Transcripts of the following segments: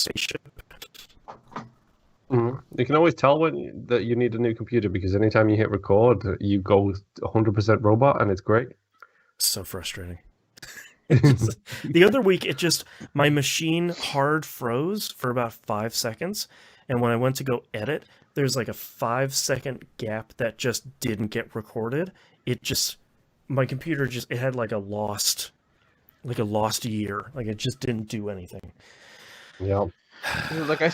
spaceship. You can always tell that you need a new computer because anytime you hit record, you go 100% robot, and it's great. So frustrating. The other week, my machine hard froze for about 5 seconds, and when I went to go edit, there's like a 5-second gap that just didn't get recorded. My computer it had like a lost year. Like, it just didn't do anything. Yeah. Like, I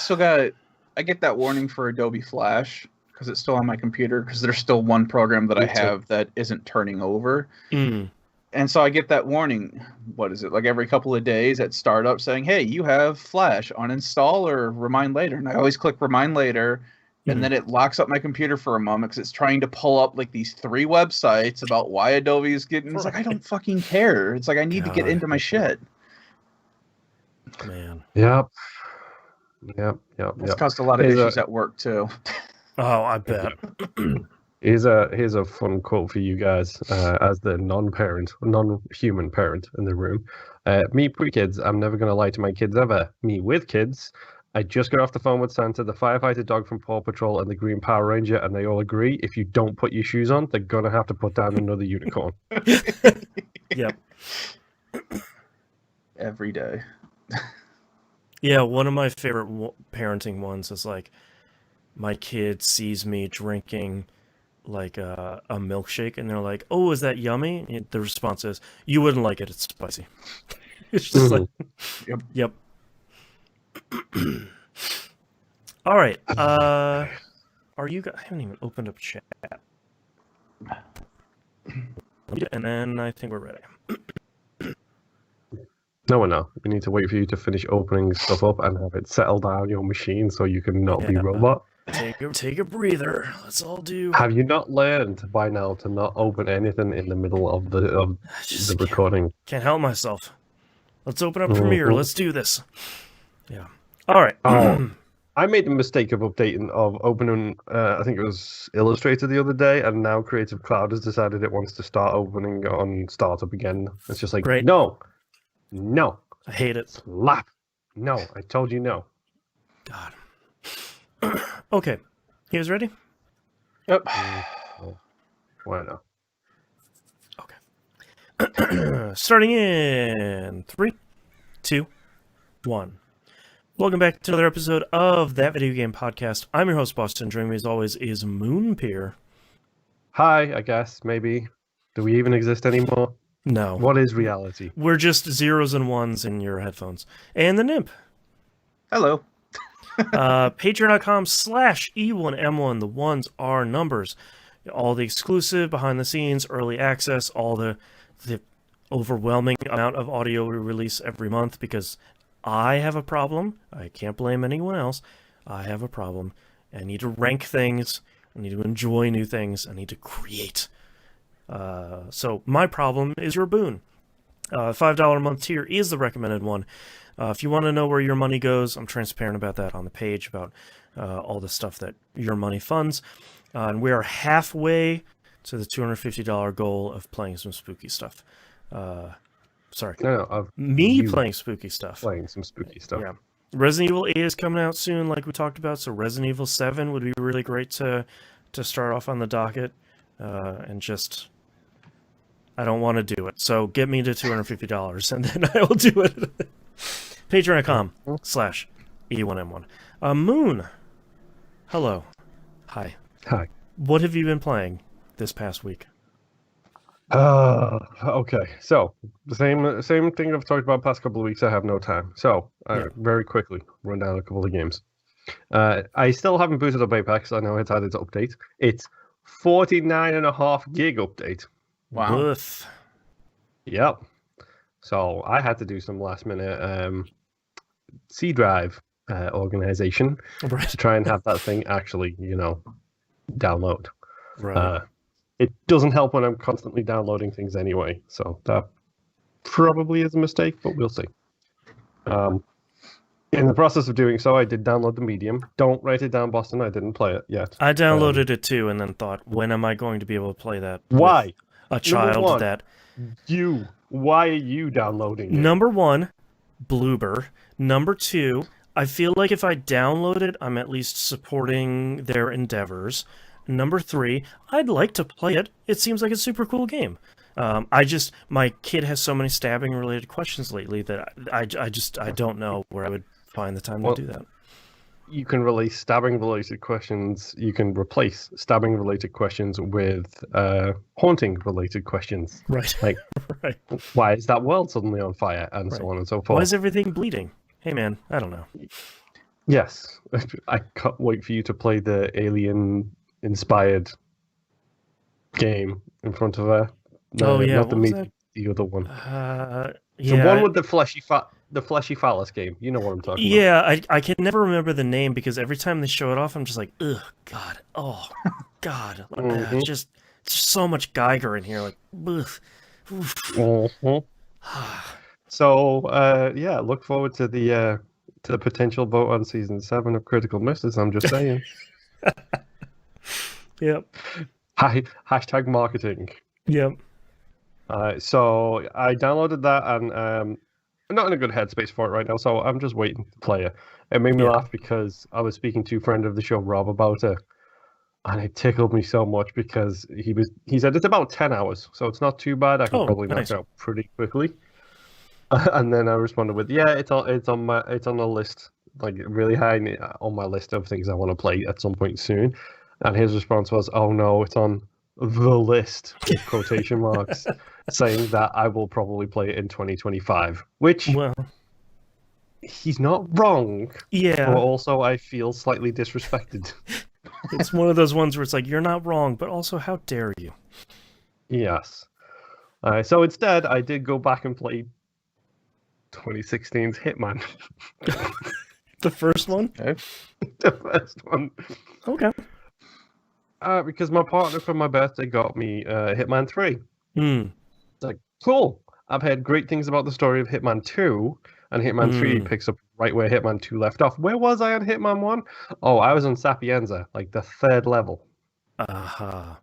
get that warning for Adobe Flash because it's still on my computer because there's still one program that I have that isn't turning over. And so I get that warning, what is it, like every couple of days at startup saying, hey, you have Flash, uninstall or remind later. And I always click remind later, and then it locks up my computer for a moment because it's trying to pull up like these 3 websites about why Adobe is getting... It's like, I don't fucking care. It's like, I need to get into my shit. Man. Yep. It's caused a lot of issues at work, too. Oh, I bet. Here's a fun quote for you guys as the non-human parent in the room. Me pre-kids, I'm never going to lie to my kids ever. Me with kids, I just got off the phone with Santa, the firefighter dog from Paw Patrol, and the Green Power Ranger, and they all agree if you don't put your shoes on, they're going to have to put down another unicorn. Yep. Every day. Yeah, one of my favorite parenting ones is like, my kid sees me drinking like a milkshake, and they're like, "Oh, is that yummy?" And the response is, "You wouldn't like it. It's spicy." It's just like, yep. All right. Are you guys? I haven't even opened up chat. And then I think we're ready. No. We need to wait for you to finish opening stuff up and have it settle down your machine so you can not be robot. Take a breather. Let's all do. Have you not learned by now to not open anything in the middle of the recording? Can't help myself. Let's open up Premiere. Let's do this. Yeah. All right. I made the mistake of opening. I think it was Illustrator the other day, and now Creative Cloud has decided it wants to start opening on Startup again. It's just like, great. No. I hate it. Slap. No, I told you no. God. Okay. You guys ready? Yep. Why not? Okay. Starting in 3, 2, 1. Welcome back to another episode of That Video Game Podcast. I'm your host, Boston. Joining me as always is Moonpeer. Hi, I guess, maybe. Do we even exist anymore? No. What is reality? We're just zeros and ones in your headphones. And the Nymph. Hello. Patreon.com/E1M1. The ones are numbers. All the exclusive, behind the scenes, early access, all the overwhelming amount of audio we release every month because I have a problem. I can't blame anyone else. I have a problem. I need to rank things. I need to enjoy new things. I need to create. So my problem is your boon. $5 a month tier is the recommended one. If you want to know where your money goes, I'm transparent about that on the page, about all the stuff that your money funds. And we are halfway to the $250 goal of playing some spooky stuff. Sorry. No, playing spooky stuff. Playing some spooky stuff. Yeah. Resident Evil 8 is coming out soon, like we talked about, so Resident Evil 7 would be really great to start off on the docket. And just... I don't want to do it, so get me to $250, and then I will do it. Patreon.com/E1M1. Moon. Hello. Hi. Hi. What have you been playing this past week? Okay. So the same thing I've talked about past couple of weeks. I have no time. So very quickly run down a couple of games. I still haven't booted up Apex. I know it's had its update. It's 49.5 gig update. Wow. Woof. Yep. So I had to do some last minute C drive organization to try and have that thing actually, download. Right. It doesn't help when I'm constantly downloading things anyway, so that probably is a mistake, but we'll see. In the process of doing so, I did download the Medium. Don't write it down, Boston. I didn't play it yet. I downloaded it too, and then thought, when am I going to be able to play that? Why? A child that... Why are you downloading it? Number 1, Bloober. Number 2, I feel like if I download it, I'm at least supporting their endeavors. Number 3, I'd like to play it. It seems like a super cool game. My kid has so many stabbing related questions lately that I don't know where I would find the time to do that. You can release stabbing related questions. You can replace stabbing related questions with haunting related questions. Right. Like, right. Why is that world suddenly on fire, and so on and so forth. Why is everything bleeding? Hey man, I don't know. Yes, I can't wait for you to play the alien-inspired game in front of her. No, not the meat, the other one. The one with the fleshy phallus game. You know what I'm talking about. Yeah, I can never remember the name because every time they show it off, I'm just like, ugh, God, oh, God, just so much Geiger in here, like, ugh. So, look forward to the potential vote on season 7 of Critical Misses. I'm just saying. Yep. Hashtag marketing. Yep. So I downloaded that, and I'm not in a good headspace for it right now, so I'm just waiting to play it. It made me laugh because I was speaking to a friend of the show, Rob, about it, and it tickled me so much because he said it's about 10 hours, so it's not too bad. I can probably knock it out pretty quickly. And then I responded with, it's on a list, like really high on my list of things I want to play at some point soon. And his response was, oh no, it's on the list, with quotation marks, saying that I will probably play it in 2025, which, he's not wrong. Yeah. But also I feel slightly disrespected. It's one of those ones where it's like, you're not wrong, but also how dare you? Yes. So instead, I did go back and play 2016's Hitman. The first one? Okay. The first one. Okay. Because my partner for my birthday got me Hitman 3. It's like, cool. I've heard great things about the story of Hitman 2, and Hitman 3 picks up right where Hitman 2 left off. Where was I on Hitman 1? Oh, I was on Sapienza, like the 3rd level. Oh,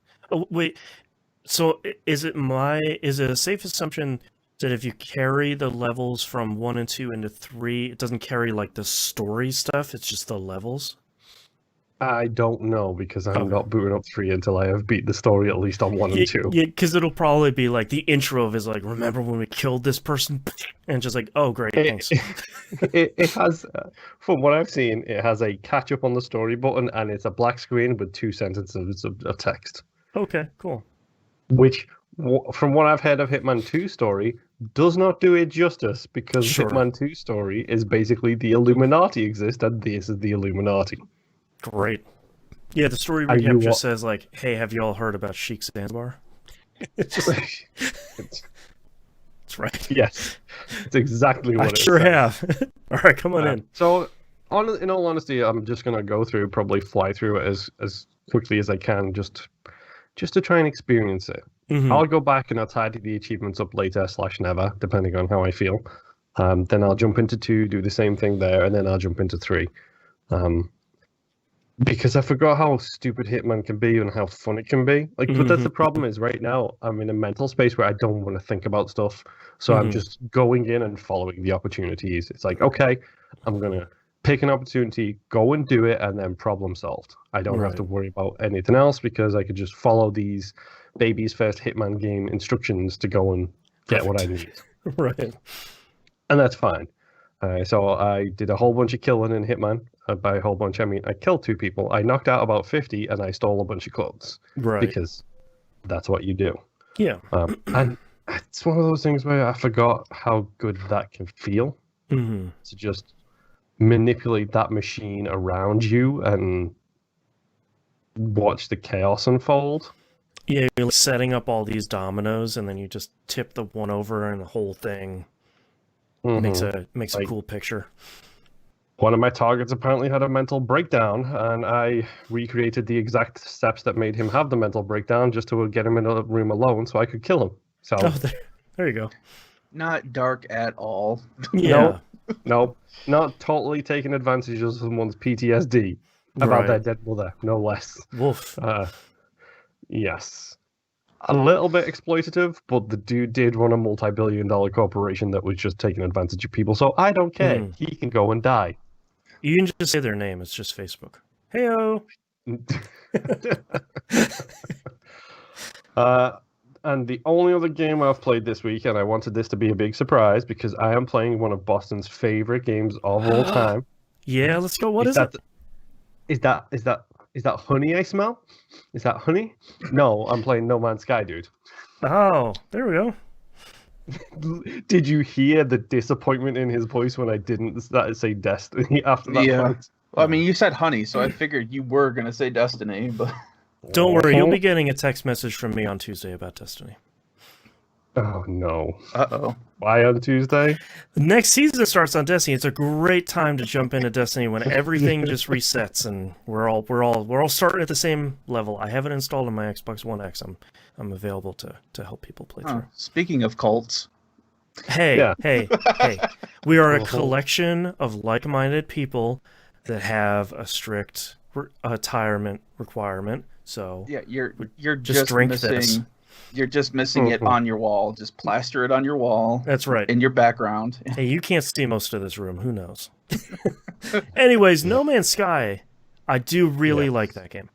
wait. So is it a safe assumption that if you carry the levels from 1 and 2 into 3, it doesn't carry like the story stuff, it's just the levels? I don't know, because I'm not booting up 3 until I have beat the story at least on 1 and 2. Yeah, because it'll probably be like the intro of is like, remember when we killed this person? And just like, oh, great, thanks. It has, from what I've seen, it has a catch up on the story button, and it's a black screen with 2 sentences of text. Okay, cool. Which, from what I've heard of Hitman 2 story, does not do it justice, because Hitman 2 story is basically the Illuminati exist, and this is the Illuminati. Great. Yeah, the story recap just says, like, hey, have you all heard about Sheikh Zanzibar? It's right. Yes. It's exactly what I sure have. All right, come on in. So, in all honesty, I'm just going to go through, probably fly through it as quickly as I can, just to try and experience it. I'll go back and I'll tidy the achievements up later / never, depending on how I feel. Then I'll jump into 2, do the same thing there, and then I'll jump into 3. Because I forgot how stupid Hitman can be and how fun it can be. Like, but that's the problem is right now I'm in a mental space where I don't want to think about stuff. So I'm just going in and following the opportunities. It's like, okay, I'm going to pick an opportunity, go and do it, and then problem solved. I don't have to worry about anything else because I could just follow these baby's first Hitman game instructions to go and get what I need. Right. And that's fine. So I did a whole bunch of killing in Hitman. By a whole bunch, I mean I killed 2 people. I knocked out about 50, and I stole a bunch of clothes. Right. Because that's what you do. Yeah. And it's one of those things where I forgot how good that can feel. To just manipulate that machine around you and watch the chaos unfold. Yeah, you're like setting up all these dominoes, and then you just tip the one over, and the whole thing makes a cool picture. One of my targets apparently had a mental breakdown, and I recreated the exact steps that made him have the mental breakdown just to get him in a room alone so I could kill him. So there you go. Not dark at all. Yeah. Nope. Not totally taking advantage of someone's PTSD about their dead mother, no less. Woof. Yes. A little bit exploitative, but the dude did run a multi-billion-dollar corporation that was just taking advantage of people, so I don't care. He can go and die. You can just say their name. It's just Facebook. Heyo. And the only other game I've played this week, and I wanted this to be a big surprise because I am playing one of Boston's favorite games of all time. Yeah, let's go. What is it? Is that honey I smell? Is that honey? No, I'm playing No Man's Sky, dude. Oh, there we go. Did you hear the disappointment in his voice when I didn't say Destiny after that? Yeah. Point? Well, I mean, you said honey, so I figured you were going to say Destiny, but... Don't worry, you'll be getting a text message from me on Tuesday about Destiny. Oh, no. Uh-oh. Why on Tuesday? The next season starts on Destiny. It's a great time to jump into Destiny when everything just resets and we're all starting at the same level. I have it installed on my Xbox One X. I'm available to help people play through. Speaking of cults. Hey. We are a collection of like-minded people that have a strict retirement requirement. So yeah, you're just drink missing this. You're just missing it on your wall. Just plaster it on your wall. That's right. In your background. Hey, you can't see most of this room. Who knows? Anyways, No Man's Sky. I do really like that game.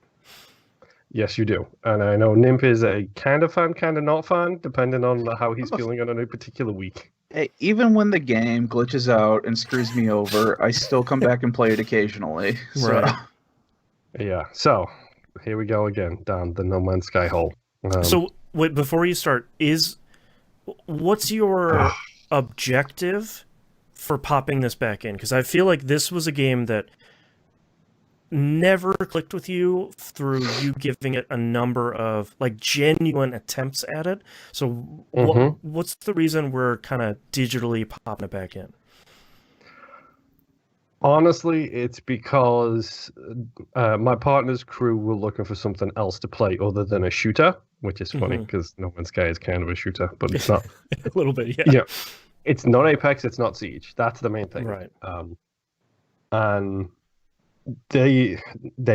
Yes, you do. And I know Nimp is a kind of fan, kind of not fan, depending on how he's feeling on a particular week. Hey, even when the game glitches out and screws me over, I still come back and play it occasionally. So. Right. Yeah. So here we go again down the No Man's Sky hole. So wait, before you start, what's your objective for popping this back in? Because I feel like this was a game that never clicked with you through you giving it a number of like genuine attempts at it. So what's the reason we're kind of digitally popping it back in? Honestly, it's because my partner's crew were looking for something else to play other than a shooter, which is funny because No Man's Sky is kind of a shooter, but it's not. A little bit, yeah. Yeah, it's not Apex, it's not Siege. That's the main thing. Right. And they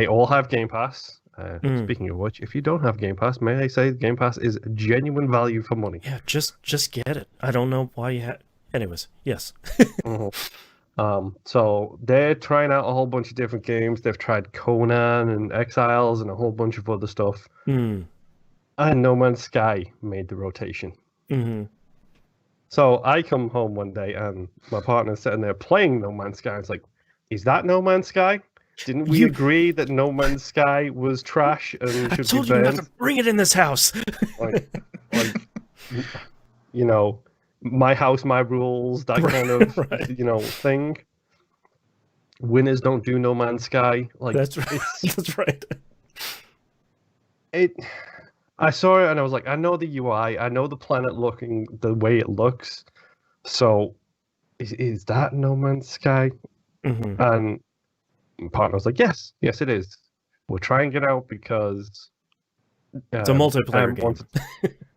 all have Game Pass. Speaking of which, if you don't have Game Pass, may I say Game Pass is genuine value for money. Yeah, just get it. I don't know why you had. Anyways, yes. So they're trying out a whole bunch of different games. They've tried Conan and Exiles and a whole bunch of other stuff. And No Man's Sky made the rotation. So I come home one day and my partner's sitting there playing No Man's Sky. It's like, is that No Man's Sky? Didn't we agree that No Man's Sky was trash and should be banned? I told you not to bring it in this house. like, you know, my house, my rules, that kind of, thing. Winners don't do No Man's Sky. Like that's right. That's right. I saw it and I was like, I know the UI, I know the planet looking the way it looks. So, is that No Man's Sky? And my partner was like, yes, it is. We'll try and get out because it's a multiplayer game.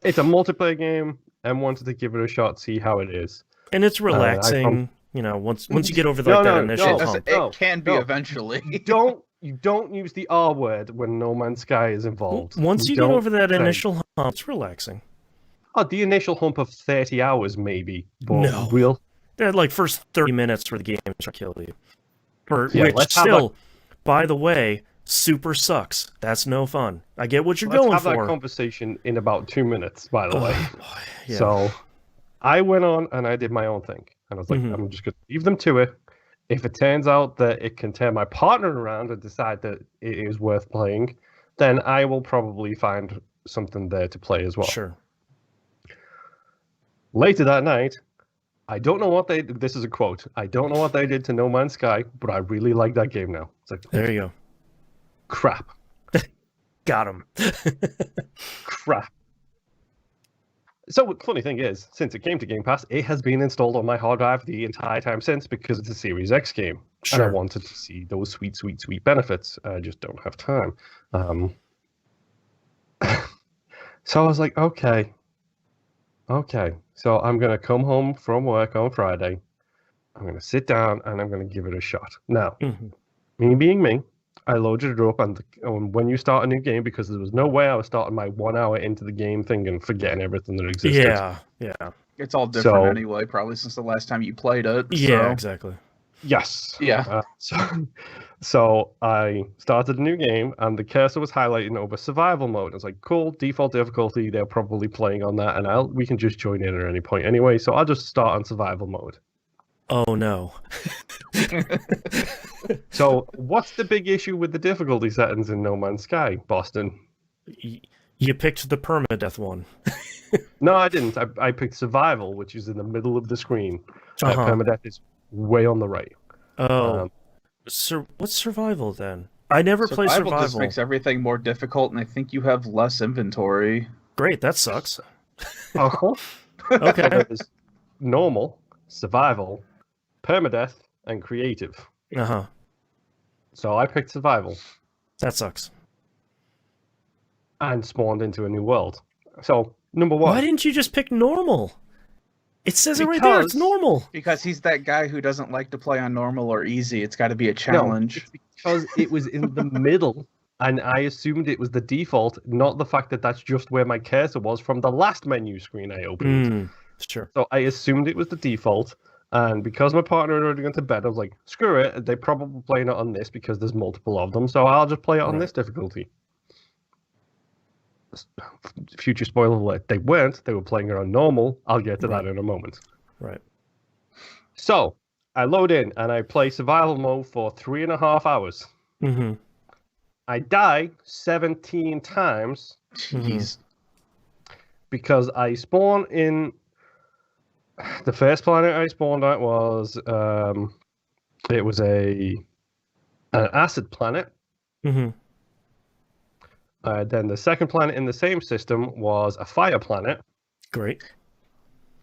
It's a multiplayer game. And wanted to give it a shot, see how it is. And it's relaxing, once you get over that initial hump. It can be eventually. You don't use the R word when No Man's Sky is involved. Once you get over that initial hump, it's relaxing. Oh, the initial hump of 30 hours, maybe. But no. Like first 30 minutes where the game tries to kill you. Which still, by the way, super sucks. That's no fun. I get what you're going for. Let's have that conversation in about 2 minutes, by the way. Boy. Yeah. So I went on and I did my own thing. And I was like, I'm just going to leave them to it. If it turns out that it can turn my partner around and decide that it is worth playing, then I will probably find something there to play as well. Sure. Later that night, I don't know what this is a quote. I don't know what they did to No Man's Sky, but I really like that game now. It's like, there you go. Crap. Got him. Crap. So the funny thing is, since it came to Game Pass, it has been installed on my hard drive the entire time since because it's a Series X game. Sure. And I wanted to see those sweet, sweet, sweet benefits. I just don't have time. So I was like, okay. So I'm going to come home from work on Friday. I'm going to sit down and I'm going to give it a shot. Now, me being me, I loaded it up, and when you start a new game, because there was no way I was starting my 1 hour into the game thing and forgetting everything that existed. Yeah. It's all different anyway, probably since the last time you played it. Yeah, exactly. Yes. Yeah. So I started a new game, and the cursor was highlighting over survival mode. I was like, cool, default difficulty. They're probably playing on that, and we can just join in at any point anyway. So I'll just start on survival mode. Oh no. So what's the big issue with the difficulty settings in No Man's Sky, Boston? You picked the permadeath one. No, I didn't. I picked survival, which is in the middle of the screen. Uh-huh. Permadeath is way on the right. Oh. What's survival then? I never play survival. Just makes everything more difficult, and I think you have less inventory. Great, that sucks. Uh-huh. Okay. There's normal, survival, permadeath, and creative. Uh-huh. So I picked survival. That sucks. And spawned into a new world. So, number one. Why didn't you just pick normal? It says it right there, it's normal. Because he's that guy who doesn't like to play on normal or easy. It's got to be a challenge. No, it's because it was in the middle, and I assumed it was the default, not the fact that that's just where my cursor was from the last menu screen I opened. Sure. So I assumed it was the default, and because my partner had already gone to bed, I was like, screw it, they're probably playing it on this because there's multiple of them, so I'll just play it on this difficulty. Future spoiler alert, they weren't. They were playing it on normal. I'll get to that in a moment. Right. So, I load in and I play survival mode for 3.5 hours. Mm-hmm. I die 17 times. Jeez. Because I spawn in... The first planet I spawned at was... it was an acid planet. Mm-hmm. Then the second planet in the same system was a fire planet. Great.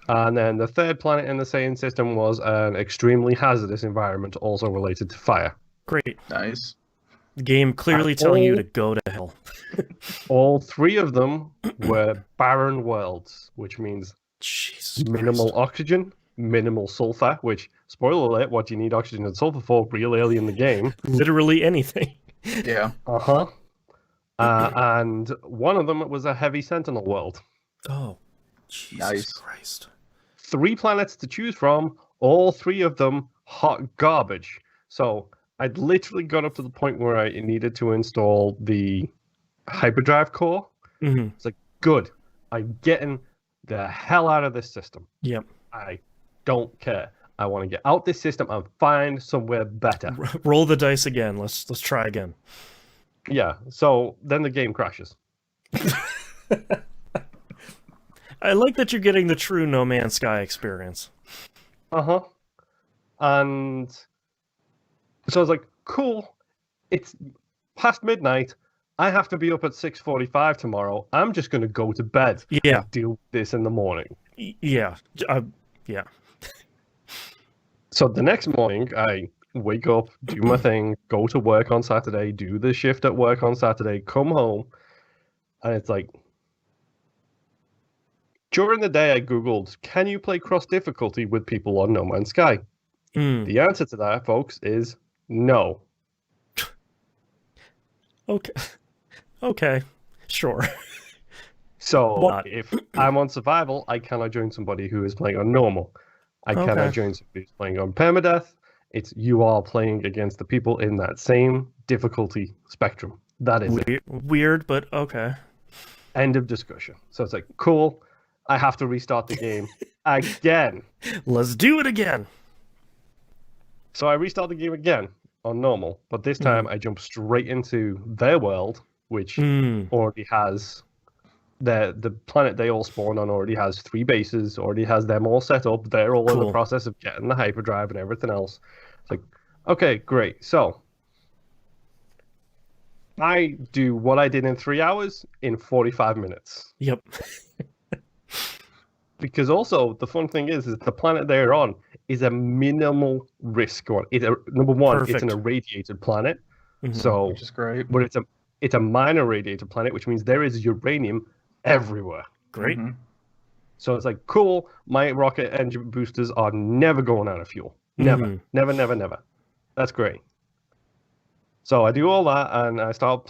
And then the third planet in the same system was an extremely hazardous environment, also related to fire. Great. Nice. The game clearly telling you to go to hell. All three of them were barren worlds, which means minimal oxygen, minimal sulfur, which, spoiler alert, what do you need oxygen and sulfur for real early in the game? Literally anything. Yeah. Uh-huh. And one of them was a heavy sentinel world. Oh, Jesus Christ. 3 planets to choose from, all 3 of them hot garbage. So I'd literally got up to the point where I needed to install the hyperdrive core. Mm-hmm. It's like, good, I'm getting the hell out of this system. Yep. I don't care. I want to get out this system and find somewhere better. Roll the dice again. Let's try again. Yeah, so then the game crashes. I like that you're getting the true No Man's Sky experience. Uh-huh. And so I was like, cool, it's past midnight. I have to be up at 6:45 tomorrow. I'm just going to go to bed. Yeah. And deal with this in the morning. Yeah. Yeah. So the next morning, I wake up, do my thing, go to work on Saturday, do the shift at work on Saturday, come home, and it's like... During the day, I Googled, can you play cross difficulty with people on No Man's Sky? The answer to that, folks, is no. Okay. Sure. So, if I'm on survival, I cannot join somebody who is playing on normal. I cannot join somebody who's playing on permadeath. It's you are playing against the people in that same difficulty spectrum. That is it. Weird, but okay. End of discussion. So it's like, cool, I have to restart the game again. Let's do it again. So I restart the game again on normal, but this time I jump straight into their world, which already has the planet they all spawn on already has 3 bases, already has them all set up. They're all in the process of getting the hyperdrive and everything else. It's like, okay, great. So I do what I did in 3 hours in 45 minutes. Yep. Because also the fun thing is the planet they're on is a minimal risk one. Number one, it's an irradiated planet, so which is great. But it's a minor radiated planet, which means there is uranium everywhere. Great. So it's like, cool. My rocket engine boosters are never going out of fuel. Never. That's great. So I do all that, and I start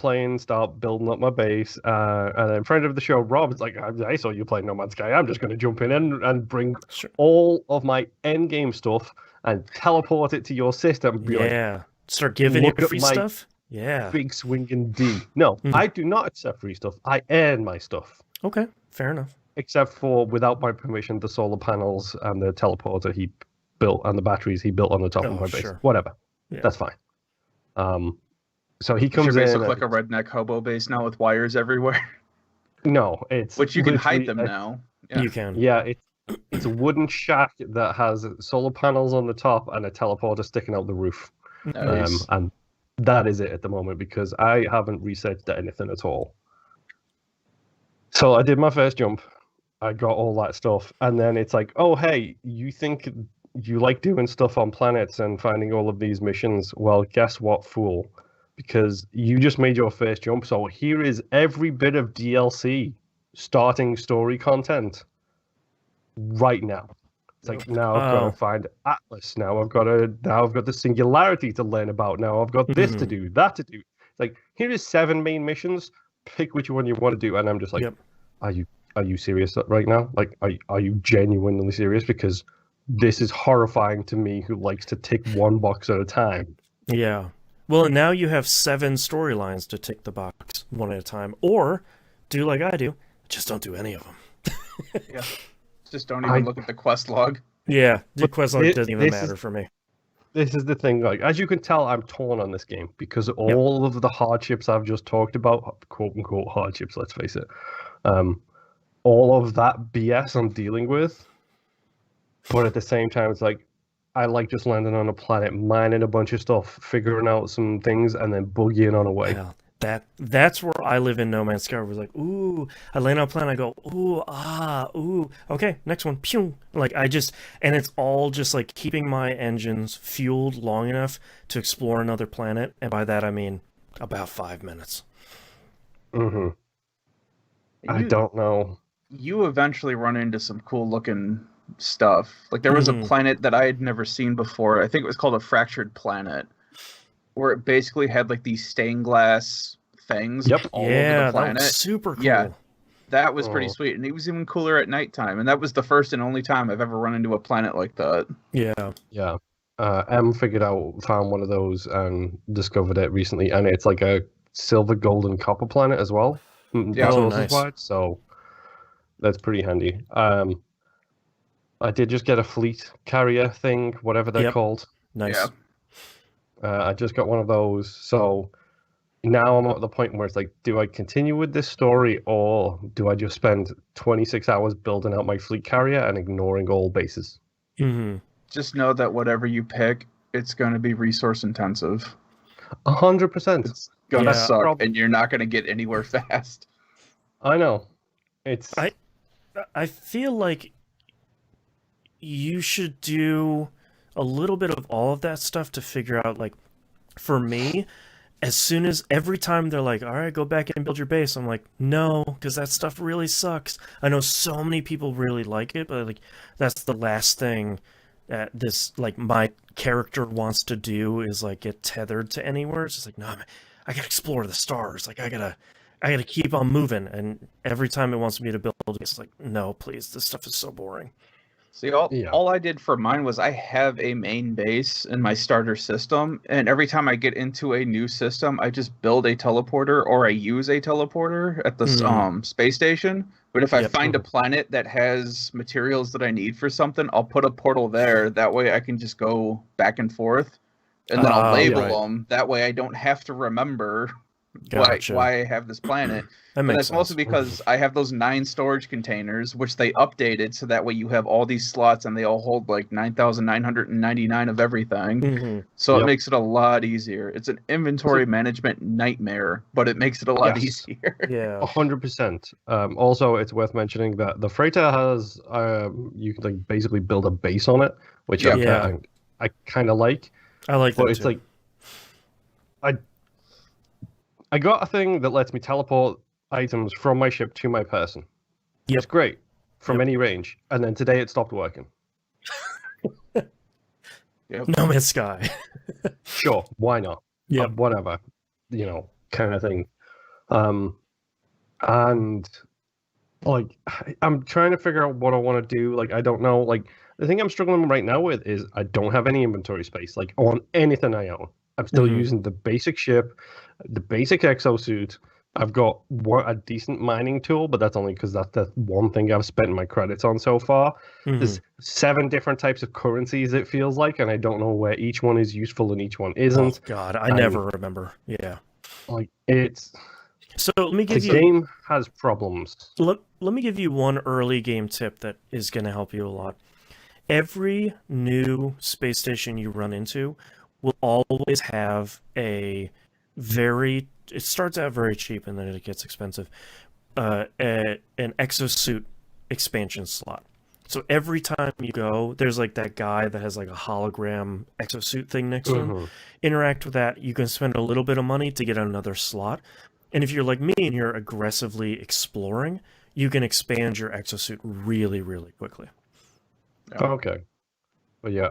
building up my base. And then friend of the show, Rob, is like, I saw you playing No Man's Sky. I'm just going to jump in and bring all of my end game stuff and teleport it to your system and be like, Yeah. Start giving you look at free my stuff. Yeah. big swinging D. No, I do not accept free stuff. I earn my stuff. Okay. Fair enough. Except for, without my permission, the solar panels and the teleporter he built and the batteries he built on the top of my base. Sure. Whatever. Yeah. That's fine. So he It's comes your base in. look like a redneck hobo base now with wires everywhere. No, it's Which you can hide literally them now. Yeah. You can. Yeah, it's a wooden shack that has solar panels on the top and a teleporter sticking out the roof. Nice. And that is it at the moment because I haven't researched anything at all. So I did my first jump. I got all that stuff, and then it's like, oh hey, you think you like doing stuff on planets and finding all of these missions? Well, guess what, fool? Because you just made your first jump, so here is every bit of DLC starting story content right now. It's like, now I've got to find Atlas. Now I've got the singularity to learn about. Now I've got this to do, that to do. It's like, here is 7 main missions. Pick which one you want to do, and I'm just like, are you serious right now? Like, are you genuinely serious? Because this is horrifying to me, who likes to tick one box at a time. Yeah. Well, now you have 7 storylines to tick the box one at a time, or do like I do, just don't do any of them. Yeah. Just don't even look at the quest log. Yeah, the quest log doesn't even matter for me. This is the thing, like, as you can tell, I'm torn on this game because all of the hardships I've just talked about, quote unquote hardships, let's face it, all of that BS I'm dealing with, but at the same time, it's like, I like just landing on a planet, mining a bunch of stuff, figuring out some things, and then boogieing on away. Yeah. That's where I live in No Man's Sky. We're like, ooh, I land on a planet, I go, ooh, okay, next one, pew. Like, and it's all just like keeping my engines fueled long enough to explore another planet, and by that I mean about 5 minutes. Mm-hmm. I don't know. You eventually run into some cool looking stuff. Like, there was a planet that I had never seen before. I think it was called a fractured planet, where it basically had like these stained glass things all over the planet. That was super cool. Yeah, that was pretty sweet, and it was even cooler at nighttime. And that was the first and only time I've ever run into a planet like that. Yeah. M found one of those and discovered it recently, and it's like a silver, golden, copper planet as well. Yeah, nice. So that's pretty handy. I did just get a fleet carrier thing, whatever they're called. Nice. Yeah. I just got one of those, so now I'm at the point where it's like, do I continue with this story, or do I just spend 26 hours building out my fleet carrier and ignoring all bases? Mm-hmm. Just know that whatever you pick, it's going to be resource intensive. 100%. It's going to suck, and you're not going to get anywhere fast. I know. I feel like you should do a little bit of all of that stuff to figure out, like, for me, every time they're like, all right, go back and build your base, I'm like, no, because that stuff really sucks. I know so many people really like it, but like, that's the last thing that this, like, my character wants to do is like get tethered to anywhere. It's just like, no, I gotta explore the stars. Like, I gotta keep on moving. And every time it wants me to build, it's like, no, please, this stuff is so boring. See, all I did for mine was I have a main base in my starter system, and every time I get into a new system, I just build a teleporter, or I use a teleporter at the space station. But if I find a planet that has materials that I need for something, I'll put a portal there. That way I can just go back and forth, and then I'll label them. That way I don't have to remember why I have this planet. That's mostly because I have those 9 storage containers, which they updated, so that way you have all these slots and they all hold like 9,999 of everything. So it makes it a lot easier. It's an inventory management nightmare, but it makes it a lot easier. 100%. Also, it's worth mentioning that the freighter has you can like basically build a base on it, which I kind of like. I like that, but it's too. Like I got a thing that lets me teleport items from my ship to my person. It's great from any range. And then today it stopped working. No Man's Sky. Sure, why not? Whatever, kind of thing. And like, I'm trying to figure out what I want to do. Like, I don't know. Like, The thing I'm struggling right now with is I don't have any inventory space, like on anything I own. I'm still using the basic ship, the basic exosuit. I've got a decent mining tool, but that's only because that's the one thing I've spent my credits on so far. There's 7 different types of currencies, it feels like, and I don't know where each one is useful and each one isn't. Oh, God, I never remember. Yeah. Like, it's... So let me give the you... game has problems. Let me give you one early game tip that is going to help you a lot. Every new space station you run into will always have a very... It starts out very cheap and then it gets expensive. An exosuit expansion slot. So every time you go, there's like that guy that has like a hologram exosuit thing next to him. Interact with that. You can spend a little bit of money to get another slot. And if you're like me and you're aggressively exploring, you can expand your exosuit really, really quickly. Okay. But yeah,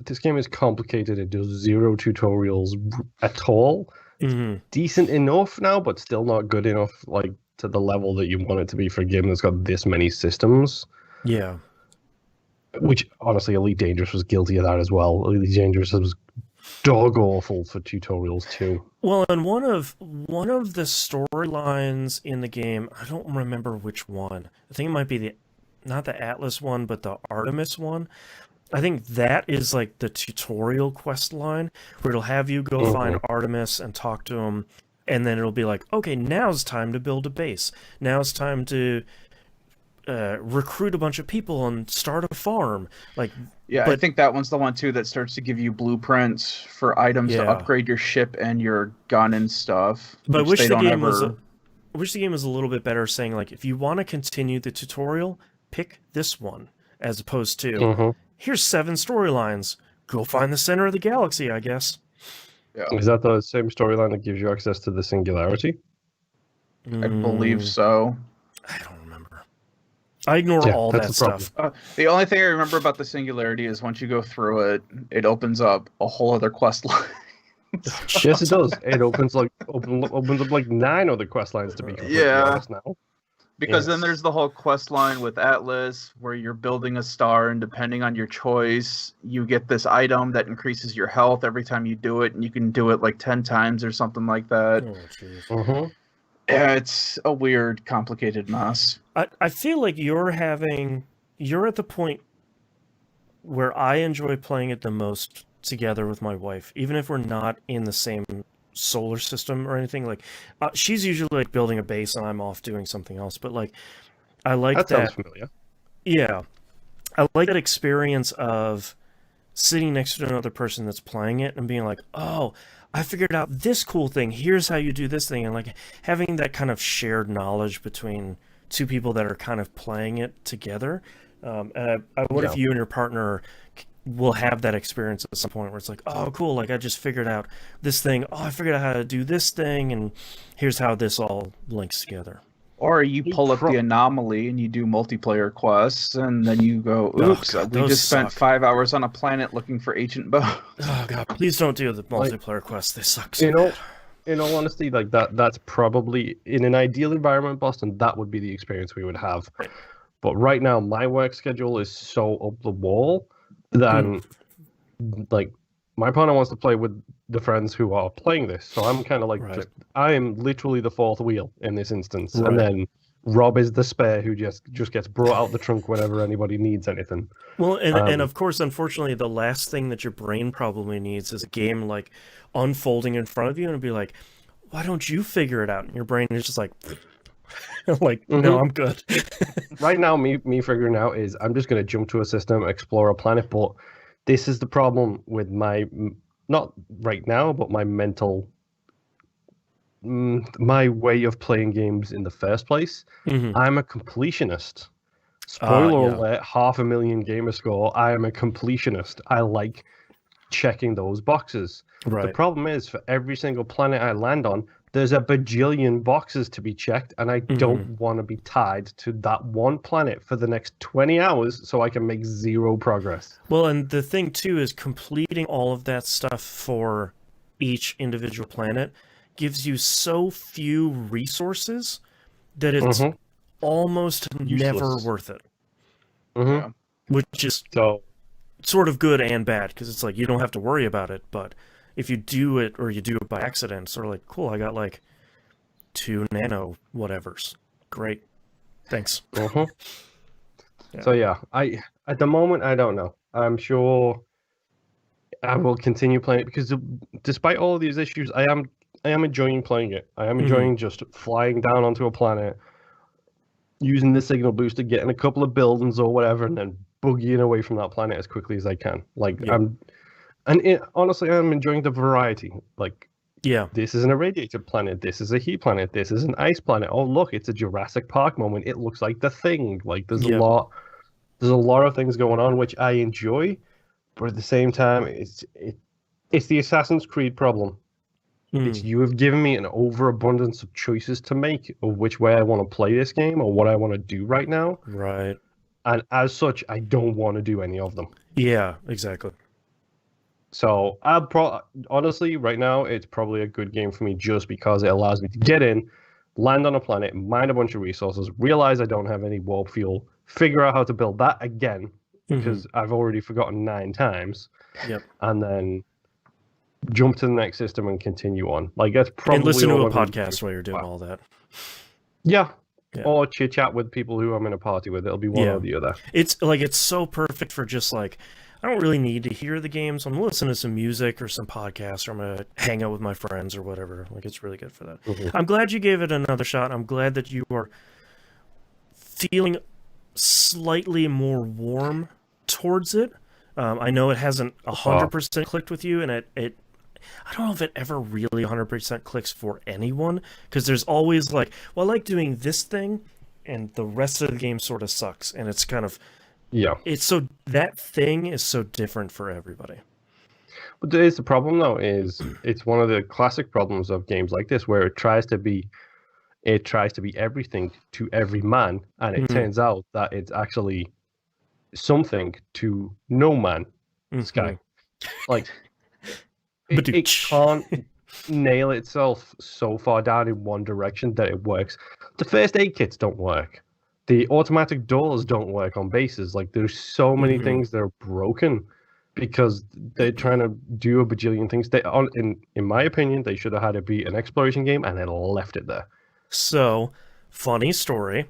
this game is complicated. It does 0 tutorials at all. Decent enough now, but still not good enough, like, to the level that you want it to be for a game that's got this many systems. Yeah. Which, honestly, Elite Dangerous was guilty of that as well. Elite Dangerous was dog awful for tutorials too. Well, and one of the storylines in the game, I don't remember which one. I think it might be not the Atlas one, but the Artemis one. I think that is like the tutorial quest line where it'll have you go find Artemis and talk to him, and then it'll be like, okay, now's time to build a base. Now it's time to recruit a bunch of people and start a farm. Like, I think that one's the one too that starts to give you blueprints for items to upgrade your ship and your gun and stuff. But I wish the game was a little bit better, saying like, if you want to continue the tutorial, pick this one, as opposed to here's 7 storylines. Go find the center of the galaxy, I guess. Yeah. Is that the same storyline that gives you access to the Singularity? I believe so. I don't remember. I ignore all that stuff. The only thing I remember about the Singularity is once you go through it, it opens up a whole other quest line. Yes, it does. It opens up like 9 other quest lines to be completely honest now. Because then there's the whole quest line with Atlas where you're building a star, and depending on your choice, you get this item that increases your health every time you do it, and you can do it like 10 times or something like that. Oh, jeez. Yeah, it's a weird, complicated mess. I feel like you're at the point where I enjoy playing it the most together with my wife, even if we're not in the same solar system or anything. Like, she's usually like building a base and I'm off doing something else, but like, I like that. Sounds familiar. Yeah, I like that experience of sitting next to another person that's playing it and being like, oh, I figured out this cool thing, here's how you do this thing, and like having that kind of shared knowledge between 2 people that are kind of playing it together. And I wonder if you and your partner will have that experience at some point where it's like, oh, cool, like I just figured out this thing. Oh, I figured out how to do this thing, and here's how this all links together. Or you pull up the anomaly and you do multiplayer quests, and then you go, oops, we just spent 5 hours on a planet looking for ancient bones. Oh, God, please don't do the multiplayer quests. They suck so bad. In all honesty, like that's probably, in an ideal environment, Boston, that would be the experience we would have. Right. But right now, my work schedule is so up the wall that, like, my partner wants to play with the friends who are playing this. So I'm kind of like, I am literally the 4th wheel in this instance. Right. And then Rob is the spare who just gets brought out the trunk whenever anybody needs anything. Well, and of course, unfortunately, the last thing that your brain probably needs is a game like unfolding in front of you, and it'd be like, why don't you figure it out? And your brain is just like, no, I'm good. Right now, me figuring out is I'm just going to jump to a system, explore a planet, but this is the problem with my, not right now, but my mental, my way of playing games in the first place. I'm a completionist. Spoiler alert, 500,000 gamer score. I am a completionist. I like checking those boxes. Right. The problem is, for every single planet I land on, there's a bajillion boxes to be checked, and I don't want to be tied to that one planet for the next 20 hours so I can make 0 progress. Well, and the thing, too, is completing all of that stuff for each individual planet gives you so few resources that it's almost never worth it. Yeah. which is So sort of good and bad because it's like you don't have to worry about it, but if you do it or you do it by accident, it's sort of like, cool, I got like 2 nano whatevers. Great. Thanks. Yeah. Yeah. So I at the moment I don't know. I'm sure I will continue playing it because despite all of these issues, I am enjoying playing it. I am enjoying just flying down onto a planet, using the signal booster, getting a couple of buildings or whatever, and then boogieing away from that planet as quickly as I can. Like honestly, I'm enjoying the variety. Like, yeah, this is an irradiated planet. This is a heat planet. This is an ice planet. Oh, look, it's a Jurassic Park moment. It looks like The Thing. Like, there's a lot of things going on which I enjoy, but at the same time, it's the Assassin's Creed problem. It's you have given me an overabundance of choices to make of which way I want to play this game or what I want to do right now. Right. And as such, I don't want to do any of them. Yeah, exactly. So honestly, right now, it's probably a good game for me just because it allows me to get in, land on a planet, mine a bunch of resources, realize I don't have any warp fuel, figure out how to build that again, because I've already forgotten 9 times. Yep. And then jump to the next system and continue on. Like, that's probably and listen to a I'm gonna do. podcast while you're doing all that. Yeah. Or chit chat with people who I'm in a party with. It'll be one or the other. It's so perfect for just like, I don't really need to hear the game, so I'm listening to some music or some podcasts, or I'm gonna hang out with my friends or whatever. Like, it's really good for that. I'm glad you gave it another shot. I'm glad that you are feeling slightly more warm towards it. I know it hasn't 100% clicked with you, and it I don't know if it ever really 100% clicks for anyone, because there's always like, well, I like doing this thing, and the rest of the game sort of sucks, and it's kind of it's so that thing is so different for everybody. But the problem though is it's one of the classic problems of games like this where it tries to be everything to every man, and it turns out that it's actually something to no man. Sky, like it can't nail itself so far down in one direction that it works. The first aid kits don't work. The automatic doors don't work on bases. Like, there's so many things that are broken because they're trying to do a bajillion things. In my opinion, they should have had it be an exploration game and then left it there. So, funny story.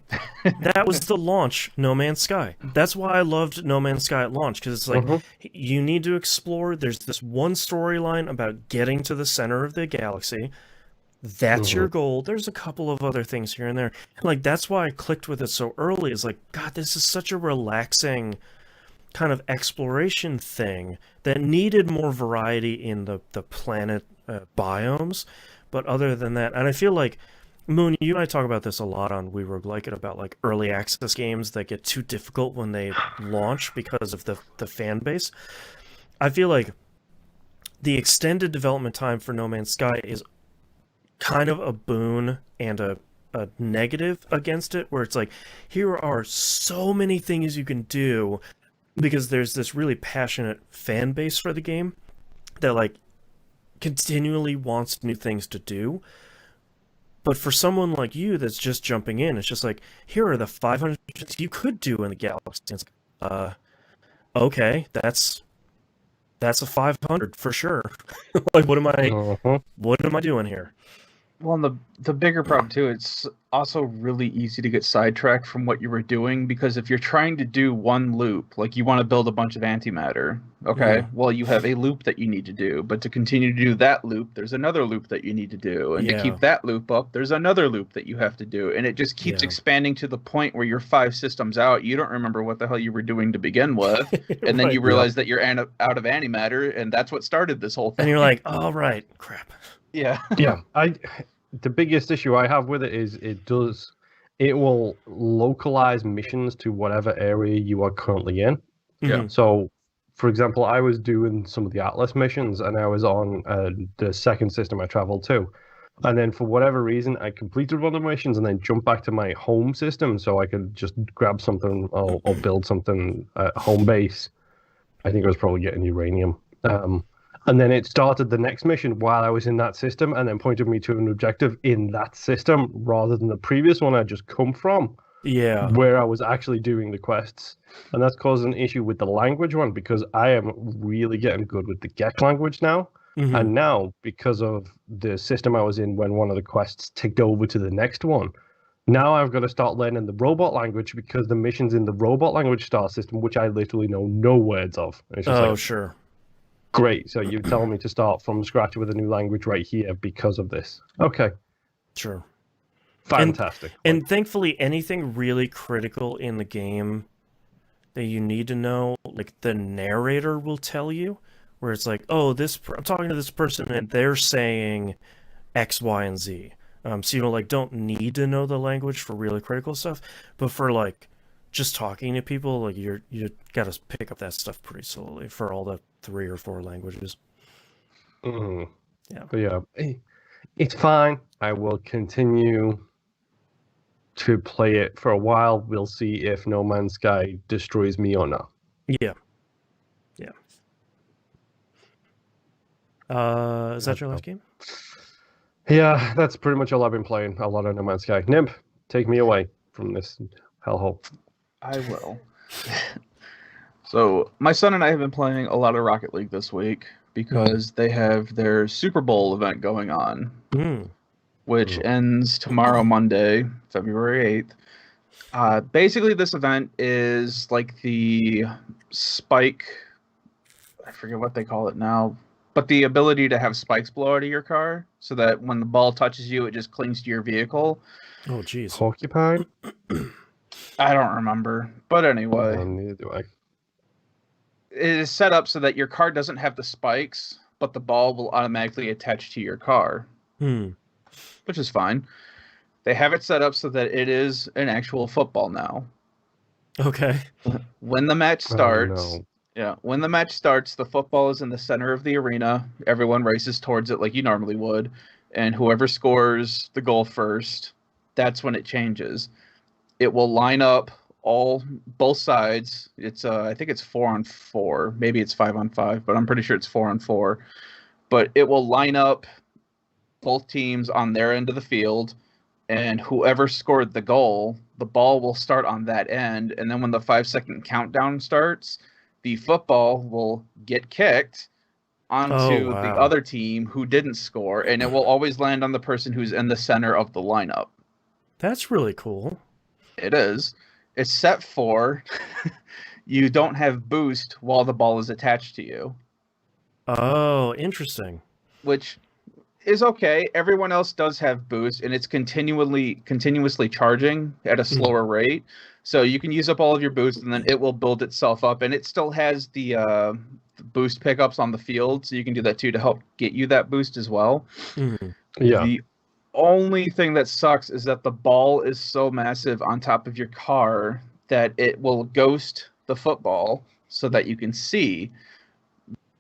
That was the launch, No Man's Sky. That's why I loved No Man's Sky at launch, because it's like, you need to explore. There's this one storyline about getting to the center of the galaxy. That's your goal. There's a couple of other things here and there. And like, that's why I clicked with it so early. It's like, God, this is such a relaxing kind of exploration thing that needed more variety in the planet biomes. But other than that, and I feel like, Moon, you and I talk about this a lot on We Roguelike It, about like early access games that get too difficult when they launch because of the fan base. I feel like the extended development time for No Man's Sky is kind of a boon and a negative against it, where it's like, here are so many things you can do because there's this really passionate fan base for the game that like continually wants new things to do. But for someone like you that's just jumping in, it's just like, here are the 500 things you could do in the galaxy. It's like, okay, that's a 500 for sure. Like, what am I doing here? Well, and the bigger problem too, it's also really easy to get sidetracked from what you were doing, because if you're trying to do one loop, like you want to build a bunch of antimatter, okay, well, you have a loop that you need to do, but to continue to do that loop, there's another loop that you need to do, and to keep that loop up, there's another loop that you have to do, and it just keeps expanding to the point where you're 5 systems out, you don't remember what the hell you were doing to begin with, and then you realize that you're out of antimatter, and that's what started this whole thing. And you're like, oh, right, crap. Yeah. The biggest issue I have with it is it will localize missions to whatever area you are currently in. Yeah. So, for example, I was doing some of the Atlas missions, and I was on the second system I traveled to. And then for whatever reason, I completed one of the missions and then jumped back to my home system so I could just grab something or build something at home base. I think I was probably getting uranium. And then it started the next mission while I was in that system and then pointed me to an objective in that system rather than the previous one I'd just come from. Yeah. where I was actually doing the quests. And that's caused an issue with the language one because I am really getting good with the Gek language now. Mm-hmm. And now, because of the system I was in when one of the quests ticked over to the next one, now I've got to start learning the robot language because the mission's in the robot language star system, which I literally know no words of. And it's just Oh, like, sure. great. So you're telling me to start from scratch with a new language right here because of this. Okay. Sure. Fantastic. And thankfully, anything really critical in the game that you need to know, like the narrator will tell you, where it's like, oh, I'm talking to this person and they're saying X, Y, and Z. So you don't need to know the language for really critical stuff, but for like just talking to people, like you got to pick up that stuff pretty slowly for all the 3 or 4 languages. Mm. Yeah. But yeah, it's fine. I will continue to play it for a while. We'll see if No Man's Sky destroys me or not. Yeah. Yeah. Is that your last game? Yeah, that's pretty much all I've been playing. A lot of No Man's Sky. Nimp, take me away from this hellhole. I will. So, my son and I have been playing a lot of Rocket League this week because they have their Super Bowl event going on, which ends tomorrow, Monday, February 8th. Basically, this event is like the spike, I forget what they call it now, but the ability to have spikes blow out of your car so that when the ball touches you, it just clings to your vehicle. Oh, jeez. Porcupine? I don't remember. But anyway. Neither do I. It is set up so that your car doesn't have the spikes, but the ball will automatically attach to your car. Which is fine. They have it set up so that it is an actual football now. Okay. When the match starts... Oh, no. Yeah, when the match starts, the football is in the center of the arena. Everyone races towards it like you normally would. And whoever scores the goal first, that's when it changes. It will line up both sides. It's I think it's 4-on-4. Maybe it's 5-on-5, but I'm pretty sure it's 4-on-4. But it will line up both teams on their end of the field. And whoever scored the goal, the ball will start on that end. And then when the 5-second countdown starts, the football will get kicked onto the other team who didn't score, and it will always land on the person who's in the center of the lineup. That's really cool. It is. It's set for you don't have boost while the ball is attached to you. Oh, interesting. Which is okay. Everyone else does have boost, and it's continuously charging at a slower rate. So you can use up all of your boost, and then it will build itself up. And it still has the boost pickups on the field, so you can do that too to help get you that boost as well. Yeah. The only thing that sucks is that the ball is so massive on top of your car that it will ghost the football so that you can see.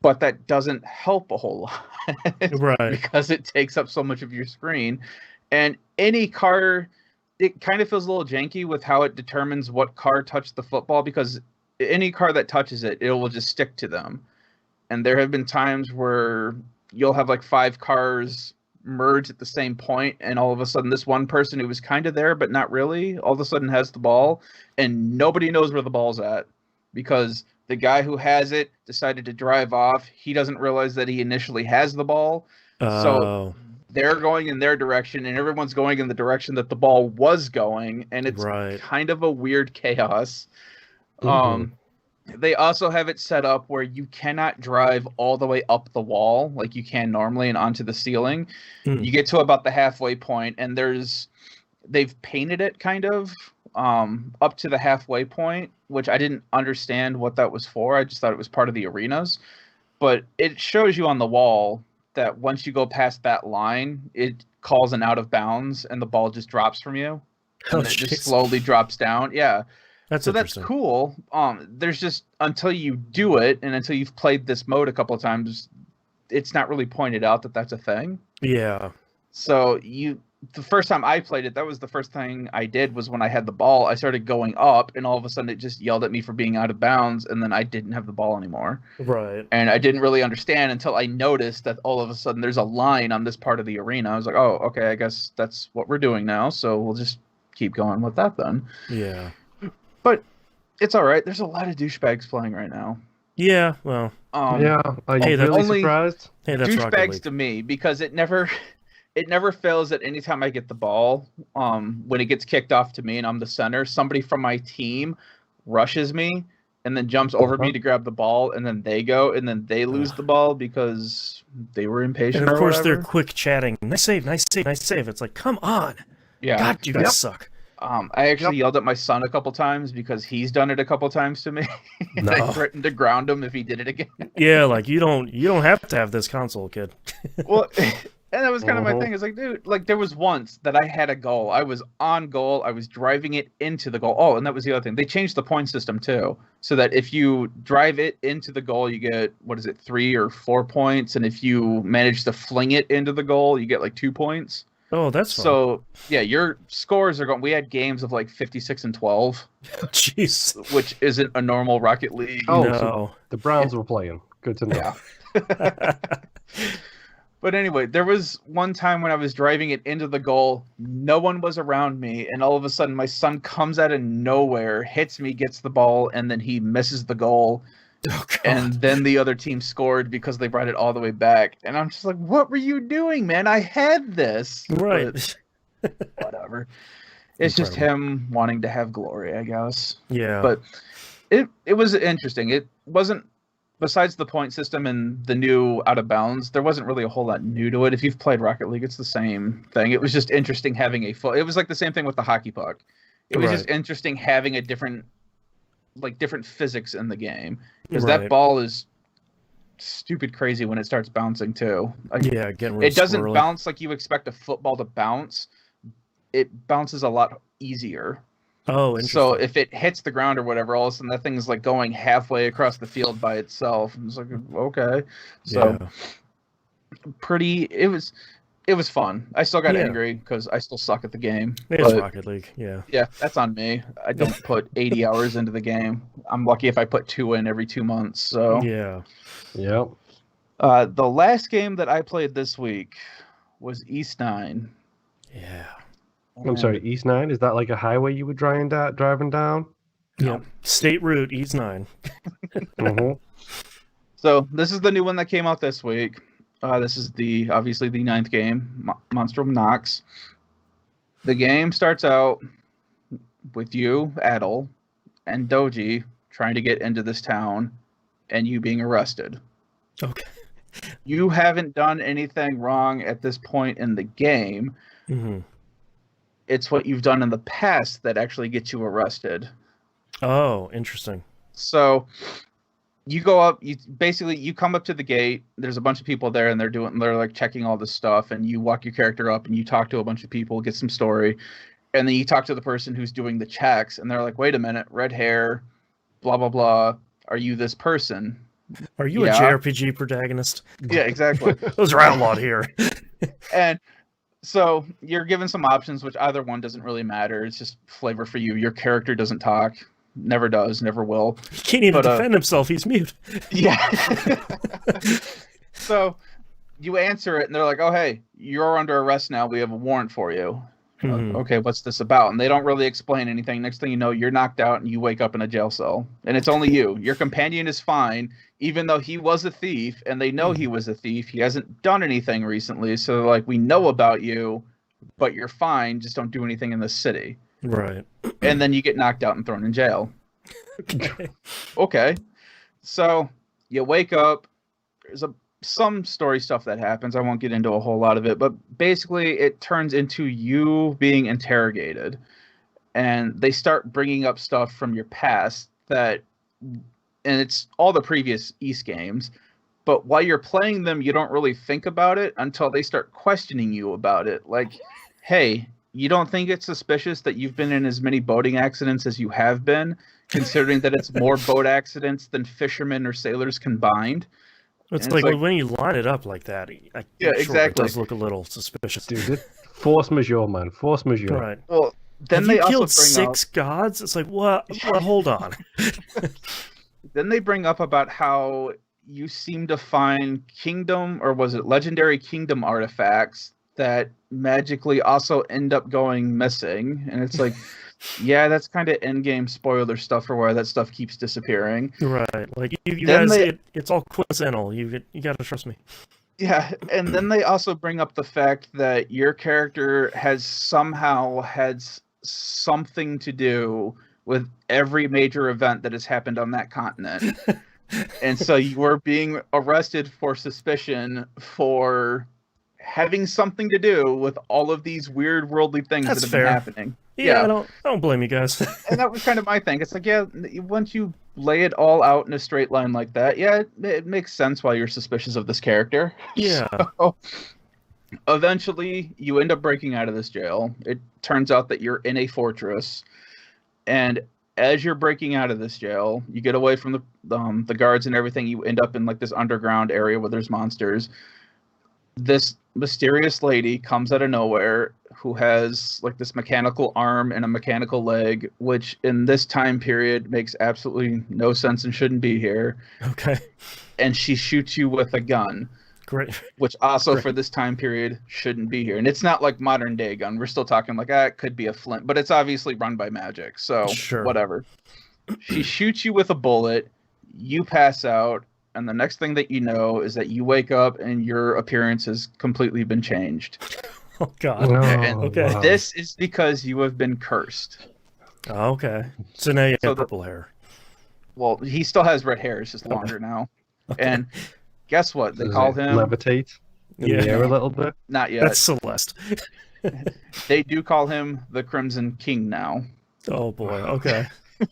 But that doesn't help a whole lot. Right. Because it takes up so much of your screen. And any car... It kind of feels a little janky with how it determines what car touched the football, because any car that touches it, it will just stick to them. And there have been times where you'll have like 5 cars merge at the same point, and all of a sudden this one person who was kind of there but not really, all of a sudden has the ball, and nobody knows where the ball's at because the guy who has it decided to drive off. He doesn't realize that he initially has the ball. So they're going in their direction, and everyone's going in the direction that the ball was going, and it's kind of a weird chaos. They also have it set up where you cannot drive all the way up the wall like you can normally and onto the ceiling. You get to about the halfway point, and they've painted it kind of up to the halfway point, which I didn't understand what that was for. I just thought it was part of the arenas. But it shows you on the wall that once you go past that line, it calls an out of bounds, and the ball just drops from you. And it just slowly drops down. Yeah. So that's cool. There's just, until you do it, and until you've played this mode a couple of times, it's not really pointed out that that's a thing. Yeah. So the first time I played it, that was the first thing I did, was when I had the ball, I started going up, and all of a sudden it just yelled at me for being out of bounds, and then I didn't have the ball anymore. Right. And I didn't really understand until I noticed that all of a sudden there's a line on this part of the arena. I was like, oh, okay, I guess that's what we're doing now, so we'll just keep going with that then. Yeah. But it's all right. There's a lot of douchebags playing right now. Yeah, well. Yeah, are Hey, you that's- really only surprised? Hey, that's Rocket douchebags League. to me because it never fails that anytime I get the ball, when it gets kicked off to me and I'm the center, somebody from my team rushes me and then jumps over me to grab the ball, and then they go and then they lose the ball because they were impatient. And of course, whatever. they're quick chatting. Nice save, nice save, nice save. It's like, come on. Yeah. God, you guys suck. I actually yelled at my son a couple times because he's done it a couple times to me. And I threatened to ground him if he did it again. Yeah, like you don't have to have this console, kid. Well, and that was kind of my thing. It's like, dude, like there was once that I had a goal. I was on goal. I was driving it into the goal. Oh, and that was the other thing. They changed the point system too, so that if you drive it into the goal, you get 3 or 4 points, and if you manage to fling it into the goal, you get like 2 points. Oh, that's fun. So yeah, your scores are going. We had games of like 56 and 12, Jeez, which isn't a normal Rocket League. Oh, no. so the Browns were playing. Good to know. Yeah. But anyway, there was one time when I was driving it into the goal, no one was around me, and all of a sudden my son comes out of nowhere, hits me, gets the ball, and then he misses the goal. Oh, God. And then the other team scored because they brought it all the way back. And I'm just like, what were you doing, man? I had this. Right. But whatever. It's just him wanting to have glory, I guess. Yeah. But it was interesting. It wasn't, besides the point system and the new out of bounds, there wasn't really a whole lot new to it. If you've played Rocket League, it's the same thing. It was just interesting having it was like the same thing with the hockey puck. It was just interesting having a different physics in the game. Because that ball is stupid crazy when it starts bouncing too. Like, yeah, getting really it doesn't squirrely. bounce like you expect a football to bounce. It bounces a lot easier. Oh, interesting. So if it hits the ground or whatever, all of a sudden that thing's like going halfway across the field by itself. And it's like, okay. So it was fun. I still got angry because I still suck at the game. It's Rocket League, yeah. Yeah, that's on me. I don't put 80 hours into the game. I'm lucky if I put 2 in every 2 months. So yeah. Yep. The last game that I played this week was East 9. Yeah. I'm sorry, East 9? Is that like a highway you were driving down? Yeah. State route, East 9. So this is the new one that came out this week. This is obviously the 9th game, Monstrum Nox. The game starts out with you, Adel, and Doji trying to get into this town, and you being arrested. Okay. You haven't done anything wrong at this point in the game. Mm-hmm. It's what you've done in the past that actually gets you arrested. Oh, interesting. So you go up, you come up to the gate, there's a bunch of people there and they're like checking all this stuff, and you walk your character up and you talk to a bunch of people, get some story, and then you talk to the person who's doing the checks, and they're like, wait a minute, red hair, blah blah blah, are you this person? Are you a JRPG protagonist? Yeah, exactly. Those are outlawed here. And so you're given some options, which either one doesn't really matter. It's just flavor for you. Your character doesn't talk. Never does. Never will. He can't even defend himself. He's mute. Yeah. So you answer it, and they're like, oh, hey, you're under arrest now. We have a warrant for you. Mm-hmm. Okay, what's this about? And they don't really explain anything. Next thing you know, you're knocked out, and you wake up in a jail cell. And it's only you. Your companion is fine, even though he was a thief, and they know he was a thief. He hasn't done anything recently, so like, we know about you, but you're fine. Just don't do anything in the city. Right. And then you get knocked out and thrown in jail. Okay. So you wake up. There's some story stuff that happens. I won't get into a whole lot of it, but basically it turns into you being interrogated, and they start bringing up stuff from your past and it's all the previous East games, but while you're playing them, you don't really think about it until they start questioning you about it. Like, hey, you don't think it's suspicious that you've been in as many boating accidents as you have been, considering that it's more boat accidents than fishermen or sailors combined? It's like when you line it up like that, exactly. It does look a little suspicious. Dude, force majeure, man. Force majeure. Right. Well, then Have they you also killed bring 6 gods? It's like, what? Well, hold on. Then they bring up about how you seem to find kingdom, or was it legendary kingdom artifacts that magically also end up going missing. And it's like, yeah, that's kind of end-game spoiler stuff for why that stuff keeps disappearing. Right. Like, you Then guys, it's all coincidental. You got to trust me. Yeah, and then they also bring up the fact that your character has somehow had something to do with every major event that has happened on that continent. And so you are being arrested for suspicion for having something to do with all of these weird worldly things That's that have fair. been happening. Yeah, I don't blame you guys. And that was kind of my thing. It's like, yeah, once you lay it all out in a straight line like that, yeah, it makes sense why you're suspicious of this character. Yeah. So, eventually, you end up breaking out of this jail. It turns out that you're in a fortress, and as you're breaking out of this jail, you get away from the guards and everything. You end up in like this underground area where there's monsters. This mysterious lady comes out of nowhere who has like this mechanical arm and a mechanical leg, which in this time period makes absolutely no sense and shouldn't be here. Okay. And she shoots you with a gun. Great. Which also Great. For this time period shouldn't be here. And it's not like modern day gun. We're still talking like, it could be a flint, but it's obviously run by magic. So Sure. Whatever. She shoots you with a bullet, you pass out, and the next thing that you know is that you wake up and your appearance has completely been changed. Oh, God. Okay. Wow. This is because you have been cursed. Okay. So now you So have purple hair. Well, he still has red hair. It's just longer now. Okay. And guess what? They Does call it him... levitate in the air a little bit? Not yet. That's Celeste. They do call him the Crimson King now. Oh, boy. Okay.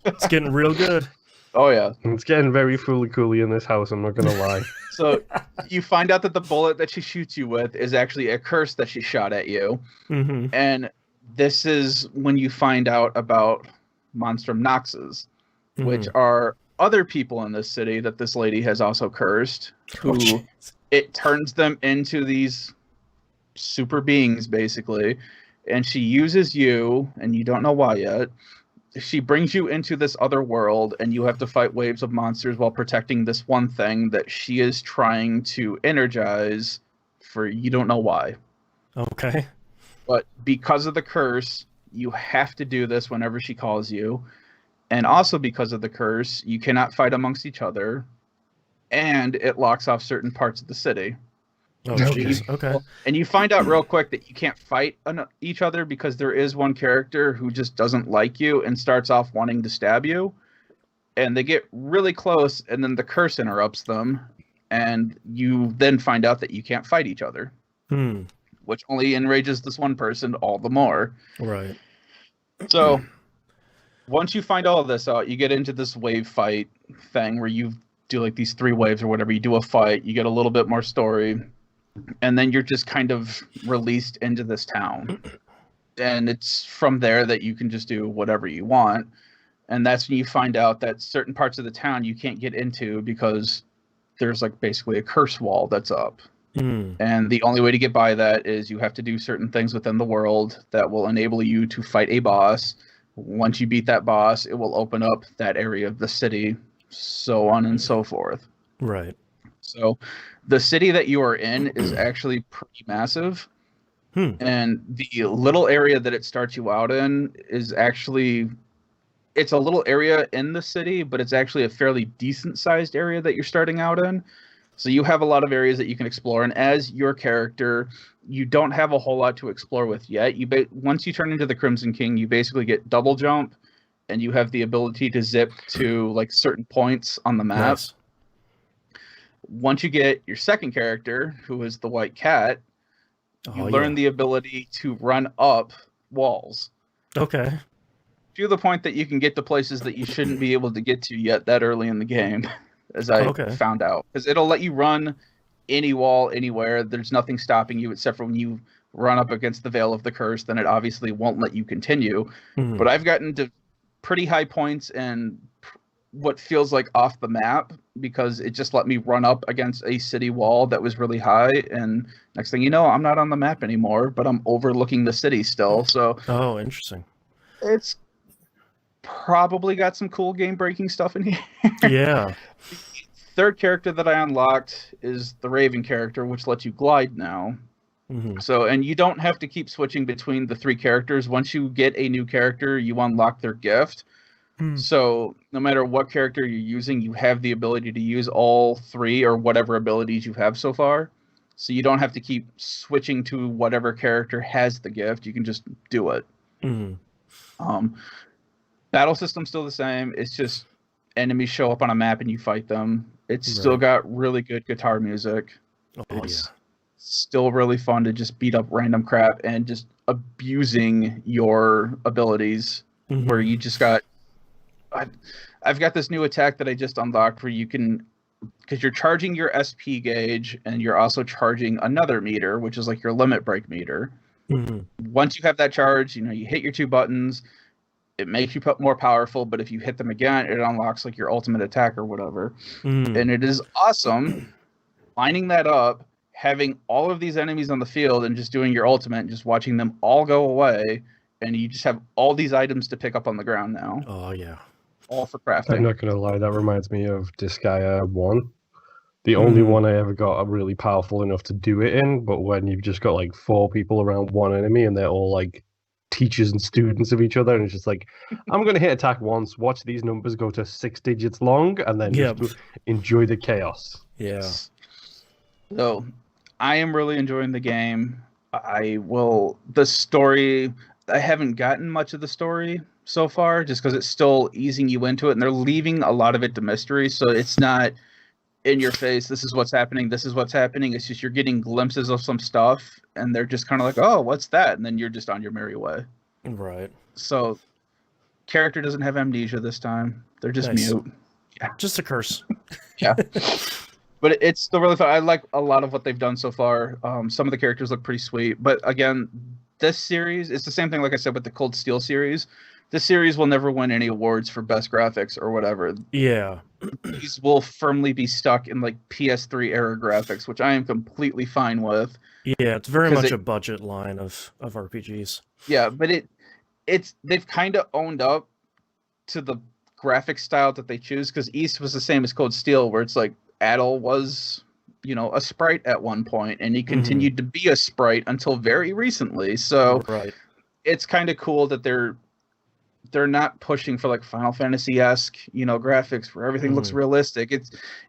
It's getting real good. Oh, yeah. It's getting very fooly-cooly in this house, I'm not going to lie. So you find out that the bullet that she shoots you with is actually a curse that she shot at you. Mm-hmm. And this is when you find out about Monstrum Noxes, which are other people in this city that this lady has also cursed, who it turns them into these super beings, basically. And she uses you, and you don't know why yet. She brings you into this other world, and you have to fight waves of monsters while protecting this one thing that she is trying to energize for you don't know why. Okay. But because of the curse, you have to do this whenever she calls you. And also because of the curse, you cannot fight amongst each other, and it locks off certain parts of the city. Oh, jeez. Okay. And you find out real quick that you can't fight each other because there is one character who just doesn't like you and starts off wanting to stab you. And they get really close, and then the curse interrupts them. And you then find out that you can't fight each other. Which only enrages this one person all the more. Right. So once you find all of this out, you get into this wave fight thing where you do like these 3 waves or whatever. You do a fight, you get a little bit more story. And then you're just kind of released into this town. And it's from there that you can just do whatever you want. And that's when you find out that certain parts of the town you can't get into because there's like basically a curse wall that's up. And the only way to get by that is you have to do certain things within the world that will enable you to fight a boss. Once you beat that boss, it will open up that area of the city, so on and so forth. Right. So the city that you are in is actually pretty massive. And the little area that it starts you out in is actually, it's a little area in the city, but it's actually a fairly decent sized area that you're starting out in. So you have a lot of areas that you can explore. And as your character, you don't have a whole lot to explore with yet. Once you turn into the Crimson King, you basically get double jump, and you have the ability to zip to like certain points on the map. Nice. Once you get your second character, who is the White Cat, you learn the ability to run up walls. Okay. To the point that you can get to places that you shouldn't be able to get to yet that early in the game, as I found out. Because it'll let you run any wall, anywhere. There's nothing stopping you except for when you run up against the Veil of the Curse, then it obviously won't let you continue. But I've gotten to pretty high points and what feels like off the map because it just let me run up against a city wall that was really high, and next thing you know, I'm not on the map anymore, but I'm overlooking the city still. So interesting. It's probably got some cool game breaking stuff in here. Yeah. Third character that I unlocked is the Raven character, which lets you glide now. Mm-hmm. So, and you don't have to keep switching between the 3 characters. Once you get a new character, you unlock their gift. So no matter what character you're using, you have the ability to use all 3 or whatever abilities you have so far. So you don't have to keep switching to whatever character has the gift. You can just do it. Mm-hmm. Battle system's still the same. It's just enemies show up on a map and you fight them. It's still Right. got really good guitar music. Oh, It's still really fun to just beat up random crap and just abusing your abilities. Mm-hmm. Where you just got... I've got this new attack that I just unlocked where you can... Because you're charging your SP gauge and you're also charging another meter, which is like your limit break meter. Mm-hmm. Once you have that charge, you hit your 2 buttons. It makes you more powerful, but if you hit them again, it unlocks like your ultimate attack or whatever. Mm-hmm. And it is awesome lining that up, having all of these enemies on the field and just doing your ultimate and just watching them all go away, and you just have all these items to pick up on the ground now. Oh, yeah. All for crafting. I'm not going to lie, that reminds me of Disgaea 1. The only one I ever got really powerful enough to do it in, but when you've just got like 4 people around one enemy and they're all like teachers and students of each other, and it's just like, I'm going to hit attack once, watch these numbers go to 6 digits long, and then just enjoy the chaos. Yeah. So, I am really enjoying the game. The story, I haven't gotten much of the story so far, just because it's still easing you into it, and they're leaving a lot of it to mystery, so it's not in your face, this is what's happening, this is what's happening. It's just you're getting glimpses of some stuff, and they're just kind of like, oh, what's that? And then you're just on your merry way. Right. So, character doesn't have amnesia this time. They're just mute. Yeah. Just a curse. Yeah. But it's still really fun. I like a lot of what they've done so far. Some of the characters look pretty sweet. But again, this series, it's the same thing like I said with the Cold Steel series. This series will never win any awards for best graphics or whatever. Yeah. These will firmly be stuck in like PS3 era graphics, which I am completely fine with. Yeah, it's very much a budget line of RPGs. Yeah, but they've kind of owned up to the graphic style that they choose, because East was the same as Cold Steel, where it's like Adol was, a sprite at one point, and he continued to be a sprite until very recently. So it's kind of cool that they're not pushing for like Final Fantasy-esque, graphics where everything looks realistic.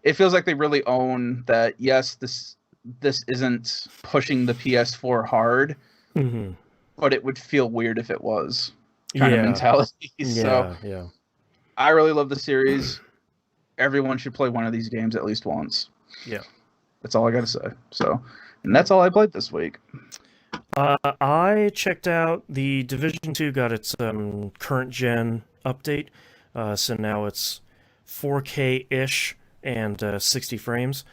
It feels like they really own that. Yes, this isn't pushing the PS4 hard, but it would feel weird if it was kind of mentality. So yeah. I really love the series. Everyone should play one of these games at least once. Yeah. That's all I got to say. So, and that's all I played this week. I checked out the Division 2 got its current gen update. So now it's 4K-ish and 60 frames.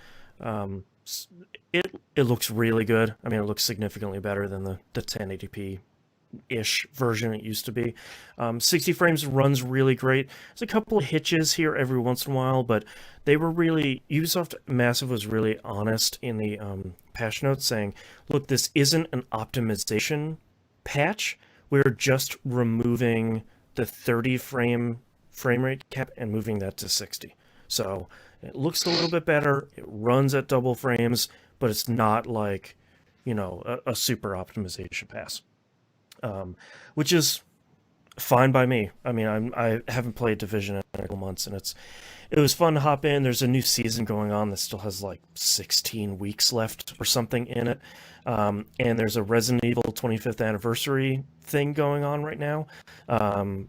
It looks really good. I mean, it looks significantly better than the 1080p-ish version it used to be. 60 frames runs really great. There's a couple of hitches here every once in a while, but they were really... Ubisoft Massive was really honest in the patch notes saying, look, this isn't an optimization patch. We're just removing the 30 frame rate cap and moving that to 60. So it looks a little bit better. It runs at double frames, but it's not like, a super optimization pass. Which is fine by me. I mean, I haven't played Division in a couple months, and it was fun to hop in. There's a new season going on that still has like 16 weeks left or something in it. And there's a Resident Evil 25th anniversary thing going on right now,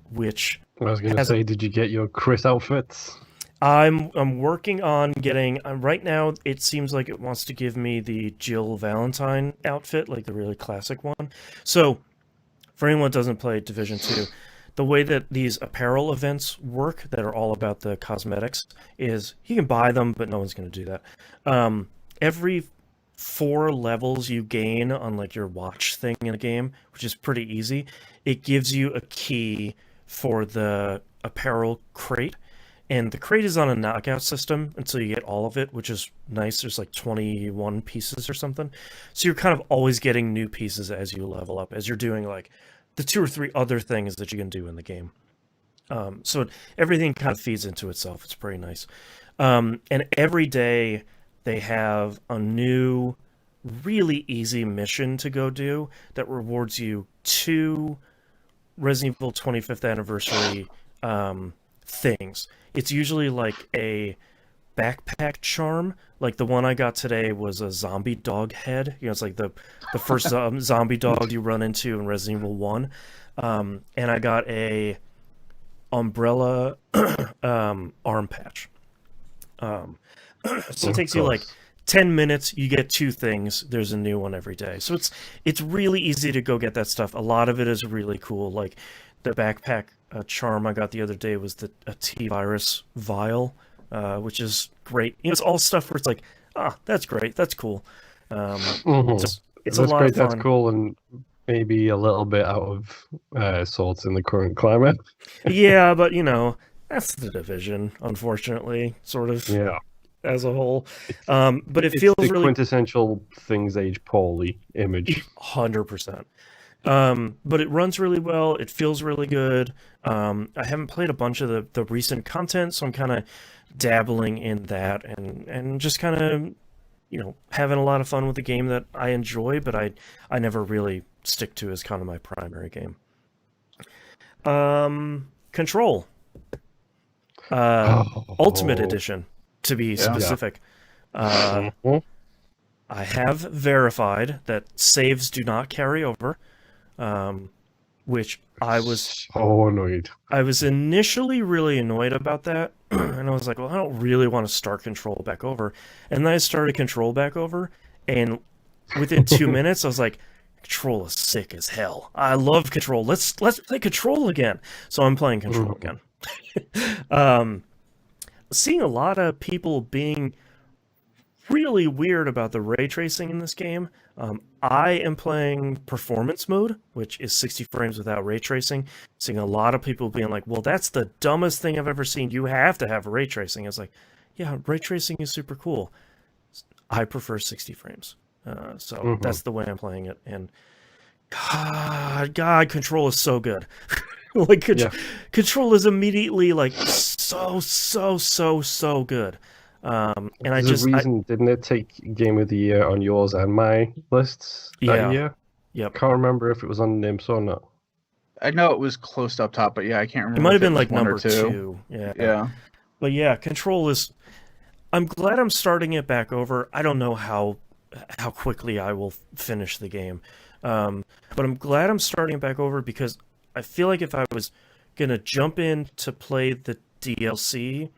which I was going to say, did you get your Chris outfits? I'm working on getting... right now, it seems like it wants to give me the Jill Valentine outfit, like the really classic one. So, for anyone that doesn't play Division 2, the way that these apparel events work, that are all about the cosmetics, is you can buy them, but no one's going to do that. Every 4 levels you gain on like your watch thing in a game, which is pretty easy, it gives you a key for the apparel crate. And the crate is on a knockout system until you get all of it, which is nice. There's like 21 pieces or something. So you're kind of always getting new pieces as you level up, as you're doing like the 2 or 3 other things that you can do in the game. So everything kind of feeds into itself. It's pretty nice. And every day they have a new really easy mission to go do that rewards you 2 Resident Evil 25th anniversary things. It's usually like a backpack charm. Like the one I got today was a zombie dog head. It's like the first zombie dog you run into in Resident Evil 1. And I got a umbrella arm patch. So it takes you like 10 minutes, you get 2 things, there's a new one every day. So it's really easy to go get that stuff. A lot of it is really cool. Like the backpack charm I got the other day was a T-virus vial, which is great. It's all stuff where it's like, that's great, that's cool. So it's that's a lot great, of fun. that's cool, and maybe a little bit out of sorts in the current climate. Yeah, but that's the Division, unfortunately, sort of. Yeah. As a whole, but it feels the really quintessential things age poorly image. 100%. But it runs really well. It feels really good. I haven't played a bunch of the recent content, so I'm kind of dabbling in that and just kind of having a lot of fun with the game that I enjoy, but I never really stick to as kind of my primary game. Control, Ultimate Edition, to be specific. I have verified that saves do not carry over, which I was so annoyed. I was initially really annoyed about that, and I was like, well, I don't really want to start Control back over. And then I started Control back over, and within 2 minutes, I was like, Control is sick as hell. I love Control. Let's play Control again. So I'm playing Control again. Seeing a lot of people being really weird about the ray tracing in this game. I am playing performance mode, which is 60 frames without ray tracing. Seeing a lot of people being like, well, that's the dumbest thing I've ever seen. You have to have ray tracing. I was like, yeah, ray tracing is super cool. I prefer 60 frames. So that's the way I'm playing it. And God, Control is so good. Like, Control is immediately like so good. And There's a reason, didn't it take Game of the Year on yours and my lists that year? Yep. Can't remember if it was on NIMS or not. I know it was close up top, but I can't remember. It might have been like number number 2. Yeah. But yeah, Control is. I'm glad I'm starting it back over. I don't know how quickly I will finish the game, but I'm glad I'm starting it back over because I feel like if I was gonna jump in to play the DLC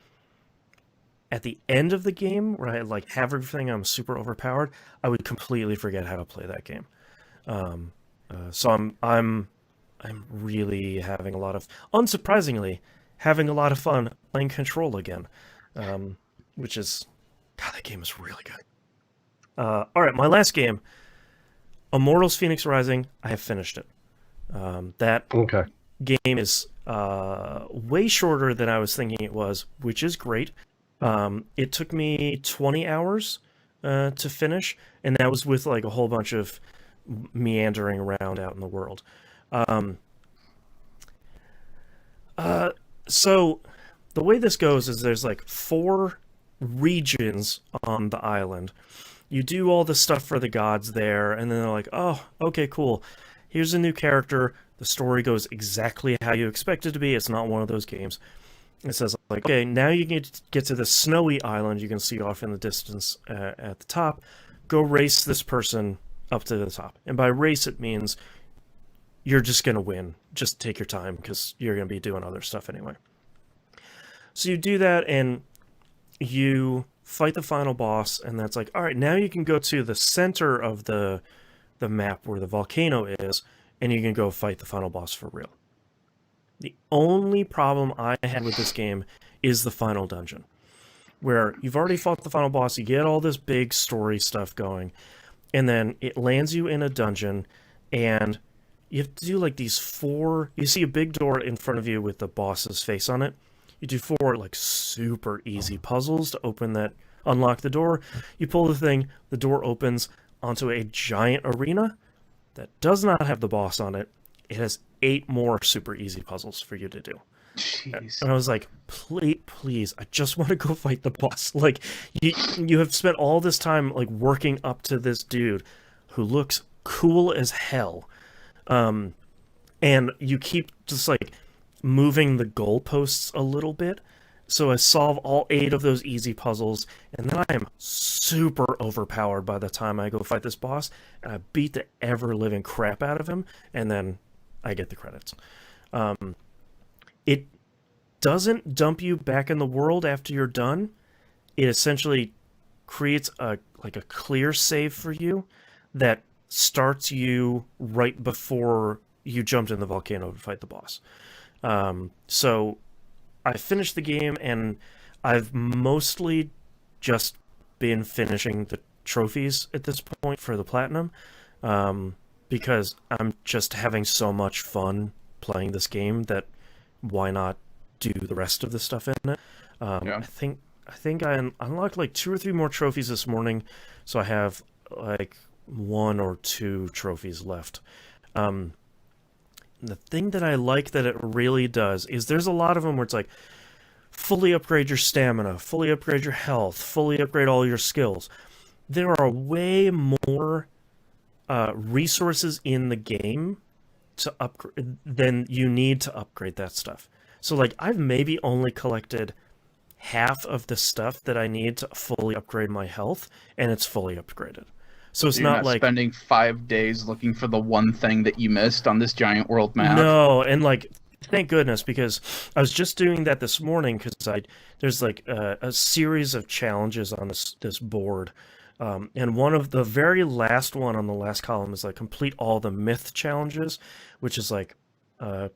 at the end of the game, where I like have everything, I'm super overpowered, I would completely forget how to play that game. So I'm really having a lot of, unsurprisingly, having a lot of fun playing Control again, which is, God, that game is really good. All right, my last game, Immortals Fenyx Rising. I have finished it. That game is way shorter than I was thinking it was, which is great. It took me 20 hours to finish, and that was with like a whole bunch of meandering around out in the world. So the way this goes is there's like 4 regions on the island. You do all the stuff for the gods there, and then they're like, oh, okay, cool. Here's a new character. The story goes exactly how you expect it to be. It's not one of those games. It says, like, okay, now you get to the snowy island you can see off in the distance at the top. Go race this person up to the top. And by race, it means you're just going to win. Just take your time, because you're going to be doing other stuff anyway. So you do that, and you fight the final boss, and that's like, all right, now you can go to the center of the map where the volcano is, and you can go fight the final boss for real. The only problem I had with this game is the final dungeon, where you've already fought the final boss, you get all this big story stuff going, and then it lands you in a dungeon, and you have to do like these 4... You see a big door in front of you with the boss's face on it. You do 4 like super easy puzzles to unlock the door. You pull the thing, the door opens onto a giant arena that does not have the boss on it. It has 8 more super easy puzzles for you to do. Jeez. And I was like, please, I just want to go fight the boss. Like, you have spent all this time, like, working up to this dude who looks cool as hell. And you keep just, like, moving the goalposts a little bit. So I solve all 8 of those easy puzzles, and then I am super overpowered by the time I go fight this boss, and I beat the ever-living crap out of him, and then I get the credits. It doesn't dump you back in the world after you're done. It essentially creates a clear save for you that starts you right before you jumped in the volcano to fight the boss. So I finished the game, and I've mostly just been finishing the trophies at this point for the platinum, because I'm just having so much fun playing this game that why not do the rest of the stuff in it? Yeah. I think I unlocked like 2 or 3 more trophies this morning, so I have like 1 or 2 trophies left. The thing that I like that it really does is there's a lot of them where it's like, fully upgrade your stamina, fully upgrade your health, fully upgrade all your skills. There are way more resources in the game to upgrade than you need to upgrade that stuff. So, like, I've maybe only collected half of the stuff that I need to fully upgrade my health, and it's fully upgraded. So it's You're not like spending 5 days looking for the one thing that you missed on this giant world map. No, and like, thank goodness, because I was just doing that this morning because there's like a series of challenges on this board, and one of the very last one on the last column is like complete all the myth challenges, which is like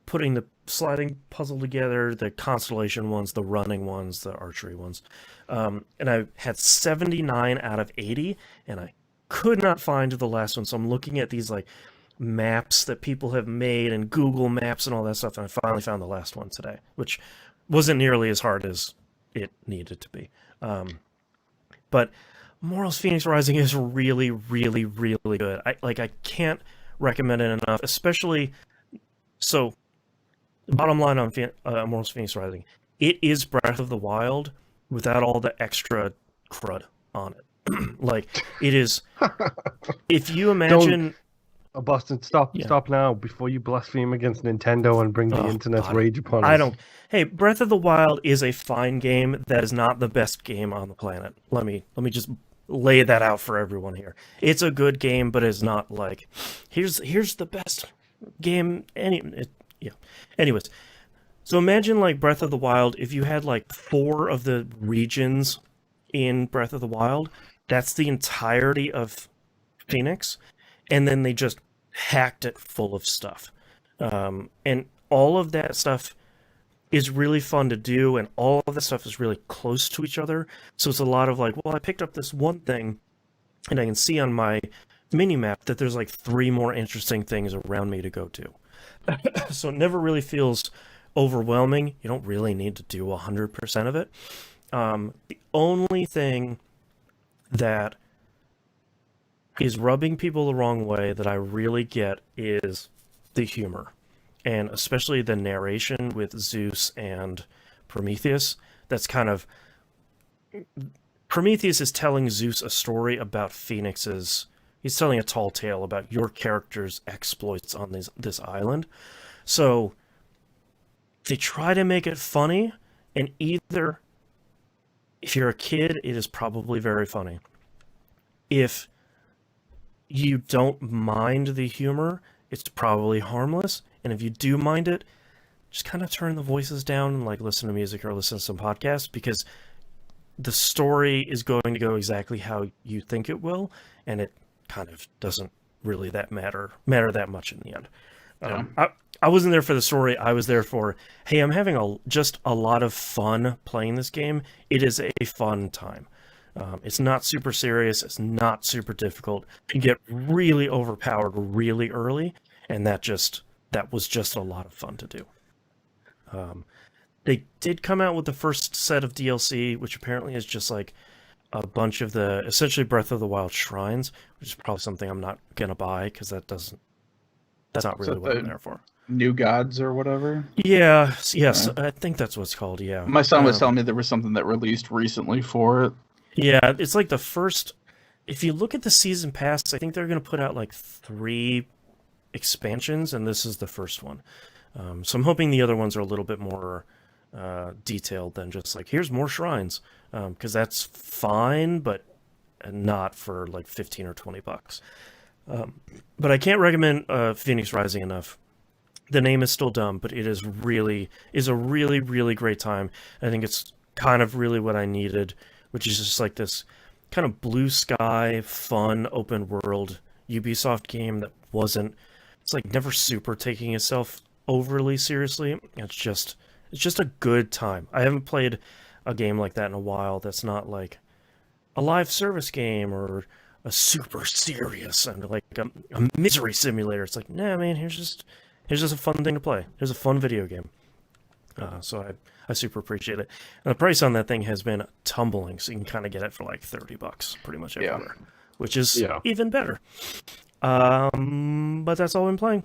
putting the sliding puzzle together, the constellation ones, the running ones, the archery ones, and I had 79 out of 80, and I could not find the last one. So I'm looking at these like maps that people have made and Google Maps and all that stuff, and I finally found the last one today, which wasn't nearly as hard as it needed to be. But Immortals Fenyx Rising is really, really, really good. I can't recommend it enough, especially. So, bottom line on Immortals Fenyx Rising, it is Breath of the Wild without all the extra crud on it. Like, it is. If you imagine. Boston, stop now before you blaspheme against Nintendo and bring the internet's rage upon us. Hey, Breath of the Wild is a fine game that is not the best game on the planet. Let me just lay that out for everyone here. It's a good game, but it's not like here's the best game. Anyways, so imagine like Breath of the Wild. If you had like 4 of the regions in Breath of the Wild, that's the entirety of Phoenix. And then they just hacked it full of stuff. And all of that stuff is really fun to do, and all of that stuff is really close to each other. So it's a lot of like, well, I picked up this one thing, and I can see on my mini-map that there's like 3 more interesting things around me to go to. So it never really feels overwhelming. You don't really need to do 100% of it. The only thing that is rubbing people the wrong way that I really get is the humor, and especially the narration with Zeus and Prometheus. That's kind of Prometheus is telling Zeus a story about Phoenix's. He's telling a tall tale about your character's exploits on this island. So they try to make it funny, and either if you're a kid, it is probably very funny. If you don't mind the humor, it's probably harmless. And if you do mind it, just kind of turn the voices down and like listen to music or listen to some podcasts, because the story is going to go exactly how you think it will, and it kind of doesn't really matter that much in the end. Yeah. I wasn't there for the story. I was there for, hey, I'm having just a lot of fun playing this game. It is a fun time. It's not super serious. It's not super difficult. You get really overpowered really early, and that was just a lot of fun to do. They did come out with the first set of DLC, which apparently is just like a bunch of the essentially Breath of the Wild shrines, which is probably something I'm not gonna buy because that's not really what I'm there for. New Gods or whatever. Yeah, yes, I think that's what it's called. Yeah, My son was telling me there was something that released recently for it. Yeah, it's like the first. If you look at the season pass, I think they're going to put out like 3 expansions, and this is the first one. So I'm hoping the other ones are a little bit more detailed than just like here's more shrines, because that's fine, but not for like 15 or $20. But I can't recommend Phoenix Rising enough. The name is still dumb, but it is a really great time. I think it's kind of really what I needed, which is just like this kind of blue sky, fun, open world Ubisoft game that wasn't. It's like never super taking itself overly seriously. It's just a good time. I haven't played a game like that in a while. That's not like a live service game or a super serious and like a misery simulator. It's like, nah, man, here's just a fun thing to play. Here's a fun video game. So I super appreciate it. And the price on that thing has been tumbling, so you can kind of get it for like $30 pretty much everywhere, which is even better. But that's all I'm playing.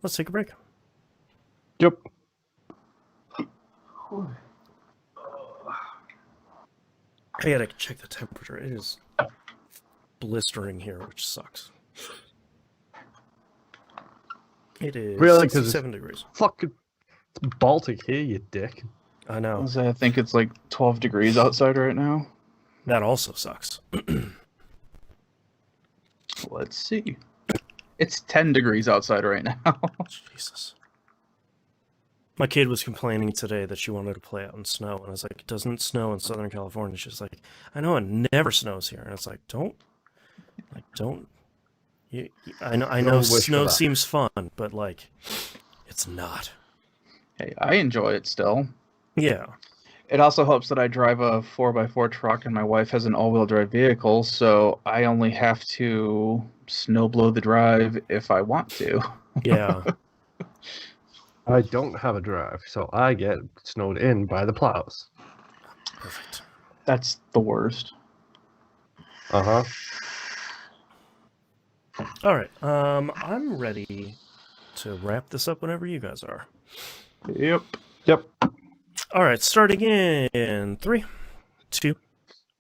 Let's take a break. Yep. I gotta check the temperature. It is blistering here, which sucks. It is really 67 degrees. Fucking Baltic here, you dick. I know. I think it's like 12 degrees outside right now. That also sucks. Let's see. It's 10 degrees outside right now. Jesus. My kid was complaining today that she wanted to play out in snow, and I was like, it doesn't snow in Southern California. She's like, I know it never snows here. And it's like, don't. I know snow seems fun, but like, it's not. Hey, I enjoy it still. Yeah. It also helps that I drive a 4x4 truck and my wife has an all-wheel drive vehicle, so I only have to snow blow the drive if I want to. Yeah. I don't have a drive, so I get snowed in by the plows. Perfect. That's the worst. Uh-huh. All right. I'm ready to wrap this up whenever you guys are. Yep. All right, starting in 3, 2,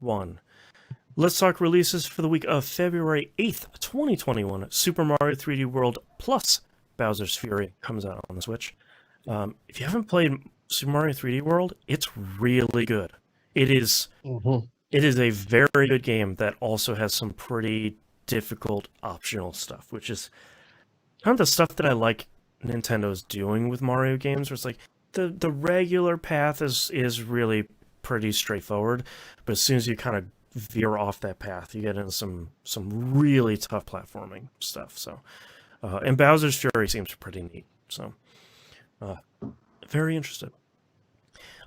1. Let's talk releases for the week of February 8th, 2021. Super Mario 3D World plus Bowser's Fury comes out on the Switch. If you haven't played Super Mario 3D World, it's really good. It is a very good game that also has some pretty difficult optional stuff, which is kind of the stuff that I like Nintendo's doing with Mario games, where it's like the regular path is really pretty straightforward, but as soon as you kind of veer off that path, you get into some really tough platforming stuff. So, and Bowser's Fury seems pretty neat. So, very interested.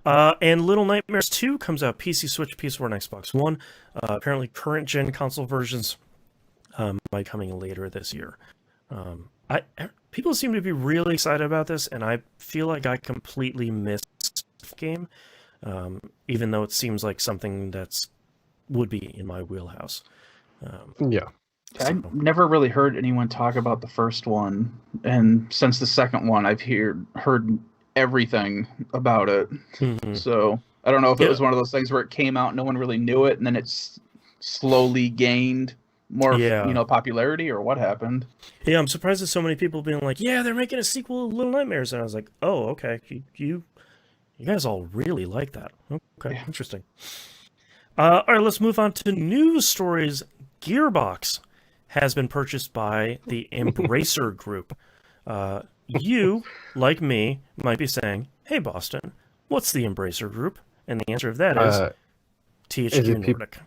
And Little Nightmares 2 comes out PC, Switch, PS4, and Xbox One. Apparently, current gen console versions might be coming later this year. People seem to be really excited about this, and I feel like I completely missed the game, even though it seems like something that's would be in my wheelhouse. I never really heard anyone talk about the first one, and since the second one, I've heard everything about it. Mm-hmm. So I don't know if it was one of those things where it came out, no one really knew it, and then it's slowly gained more, popularity, or what happened. Yeah, I'm surprised that so many people being like, "Yeah, they're making a sequel to Little Nightmares," and I was like, "Oh, okay, you guys all really like that. Okay, interesting." All right, let's move on to news stories. Gearbox has been purchased by the Embracer Group. You, like me, might be saying, "Hey, Boston, what's the Embracer Group?" And the answer of that is THQ Nordic.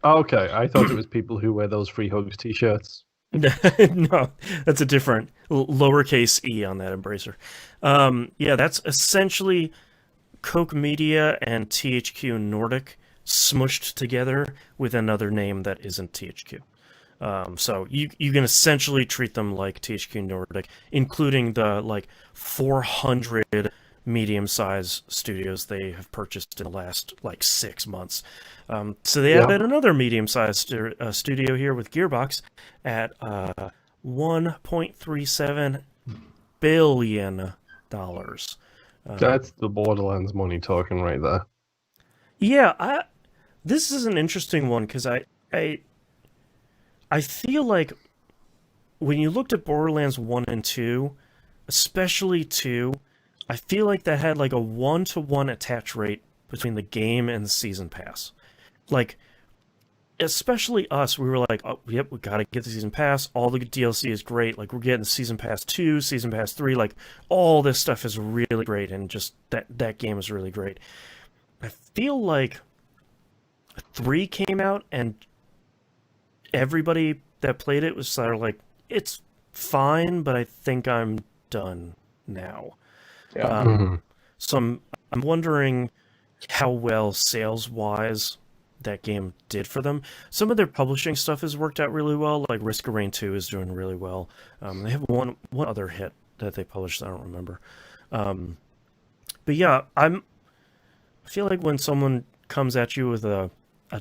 Okay, I thought it was people who wear those Free Hugs t-shirts. No, that's a different lowercase e on that Embracer. That's essentially Koch Media and THQ Nordic smushed together with another name that isn't THQ. So you can essentially treat them like THQ Nordic, including the 400 medium-sized studios they have purchased in the last 6 months. So they added another medium-sized studio here with Gearbox at $1.37 billion. That's the Borderlands money talking right there. Yeah, this is an interesting one because I feel like when you looked at Borderlands 1 and 2, especially 2, I feel like that had like a 1-to-1 attach rate between the game and the season pass. Like, especially us, we were like, oh, yep, we gotta get the season pass. All the DLC is great. Like, we're getting season pass 2, season pass 3. Like, all this stuff is really great, and just that game is really great. I feel like 3 came out, and everybody that played it was sort of like, it's fine, but I think I'm done now. Yeah. So I'm wondering how well sales-wise that game did for them. Some of their publishing stuff has worked out really well, like Risk of Rain 2 is doing really well. They have one other hit that they published, I don't remember. But yeah, I feel like when someone comes at you with a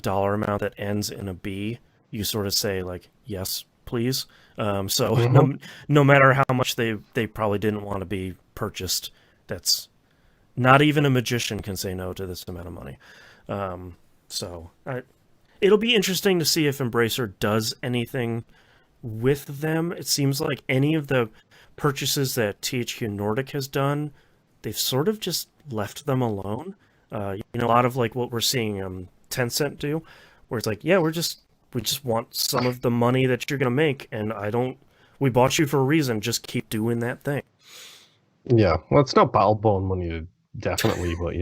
dollar amount that ends in a B, you sort of say like, yes, please. No matter how much they probably didn't want to be purchased, that's not even a magician can say no to this amount of money. It'll be interesting to see if Embracer does anything with them. It seems like any of the purchases that THQ Nordic has done, they've sort of just left them alone. A lot of like what we're seeing Tencent do, where it's like, yeah, we just want some of the money that you're gonna make, and we bought you for a reason. Just keep doing that thing. Yeah, well, it's not Battleborn money, definitely, but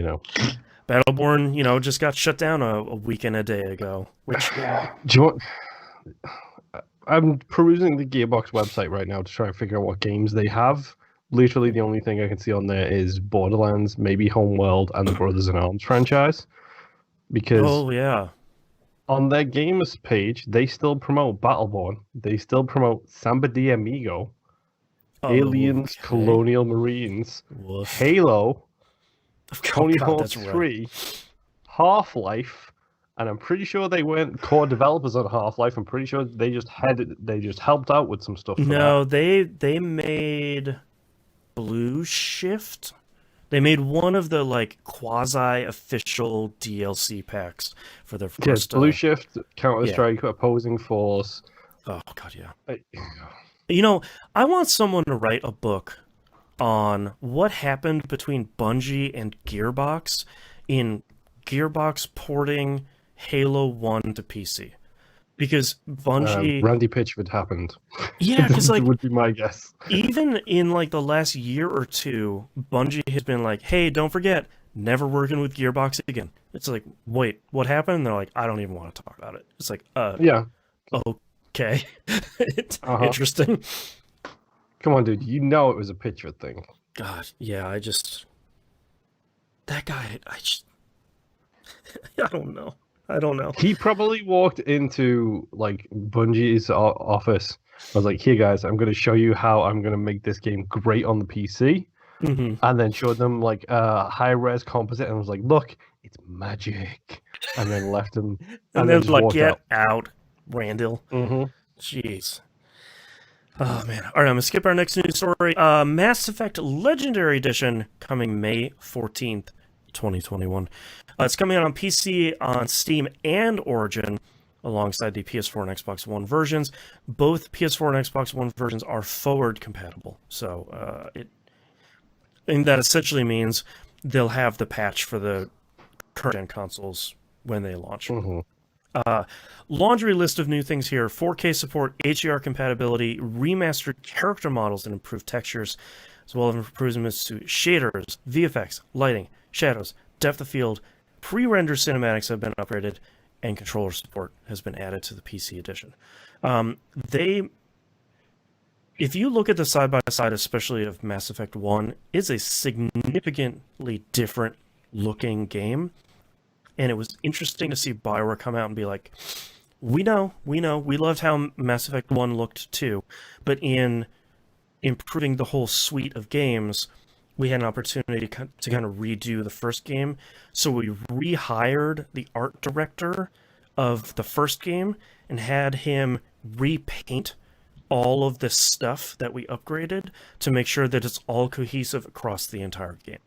Battleborn, just got shut down a week and a day ago. Which do you want? I'm perusing the Gearbox website right now to try and figure out what games they have. Literally, the only thing I can see on there is Borderlands, maybe Homeworld, and the Brothers in Arms franchise. Because on their gamers page, they still promote Battleborn. They still promote Samba de Amigo, Aliens, Colonial Marines, Halo, Tony Hawk's 3, Half-Life, and I'm pretty sure they weren't core developers on Half-Life. I'm pretty sure they just helped out with some stuff. They made Blue Shift. They made one of the like quasi-official DLC packs for their first. Blue Shift, Counter-Strike, Opposing Force. Oh god, yeah. I want someone to write a book on what happened between Bungie and Gearbox in Gearbox porting Halo 1 to PC. Because Bungie... Randy Pitchford happened. Yeah, because like... would be my guess. Even in like the last year or two, Bungie has been like, hey, don't forget, never working with Gearbox again. It's like, wait, what happened? And they're like, I don't even want to talk about it. It's like, yeah. Okay. Interesting. Come on, dude. You know it was a Pitchford thing. God, yeah, that guy, I don't know. He probably walked into like Bungie's office. I was like, "Here, guys, I'm going to show you how I'm going to make this game great on the PC," and then showed them like high-res composite, and was like, "Look, it's magic," and then left him. and then like, get out, Randall. Jeez. Oh man! All right, I'm gonna skip our next news story. Mass Effect Legendary Edition coming May 14th, 2021. It's coming out on PC, on Steam, and Origin, alongside the PS4 and Xbox One versions. Both PS4 and Xbox One versions are forward compatible, so and that essentially means they'll have the patch for the current-gen consoles when they launch. Laundry list of new things here: 4K support, HDR compatibility, remastered character models and improved textures, as well as improvements to shaders, VFX, lighting, shadows, depth of field. Pre-rendered cinematics have been upgraded, and controller support has been added to the PC edition. If you look at the side-by-side, especially of Mass Effect 1, it's a significantly different looking game. And it was interesting to see BioWare come out and be like, we know, we loved how Mass Effect 1 looked too, but in improving the whole suite of games, we had an opportunity to kind of redo the first game. So we rehired the art director of the first game and had him repaint all of this stuff that we upgraded to make sure that it's all cohesive across the entire game.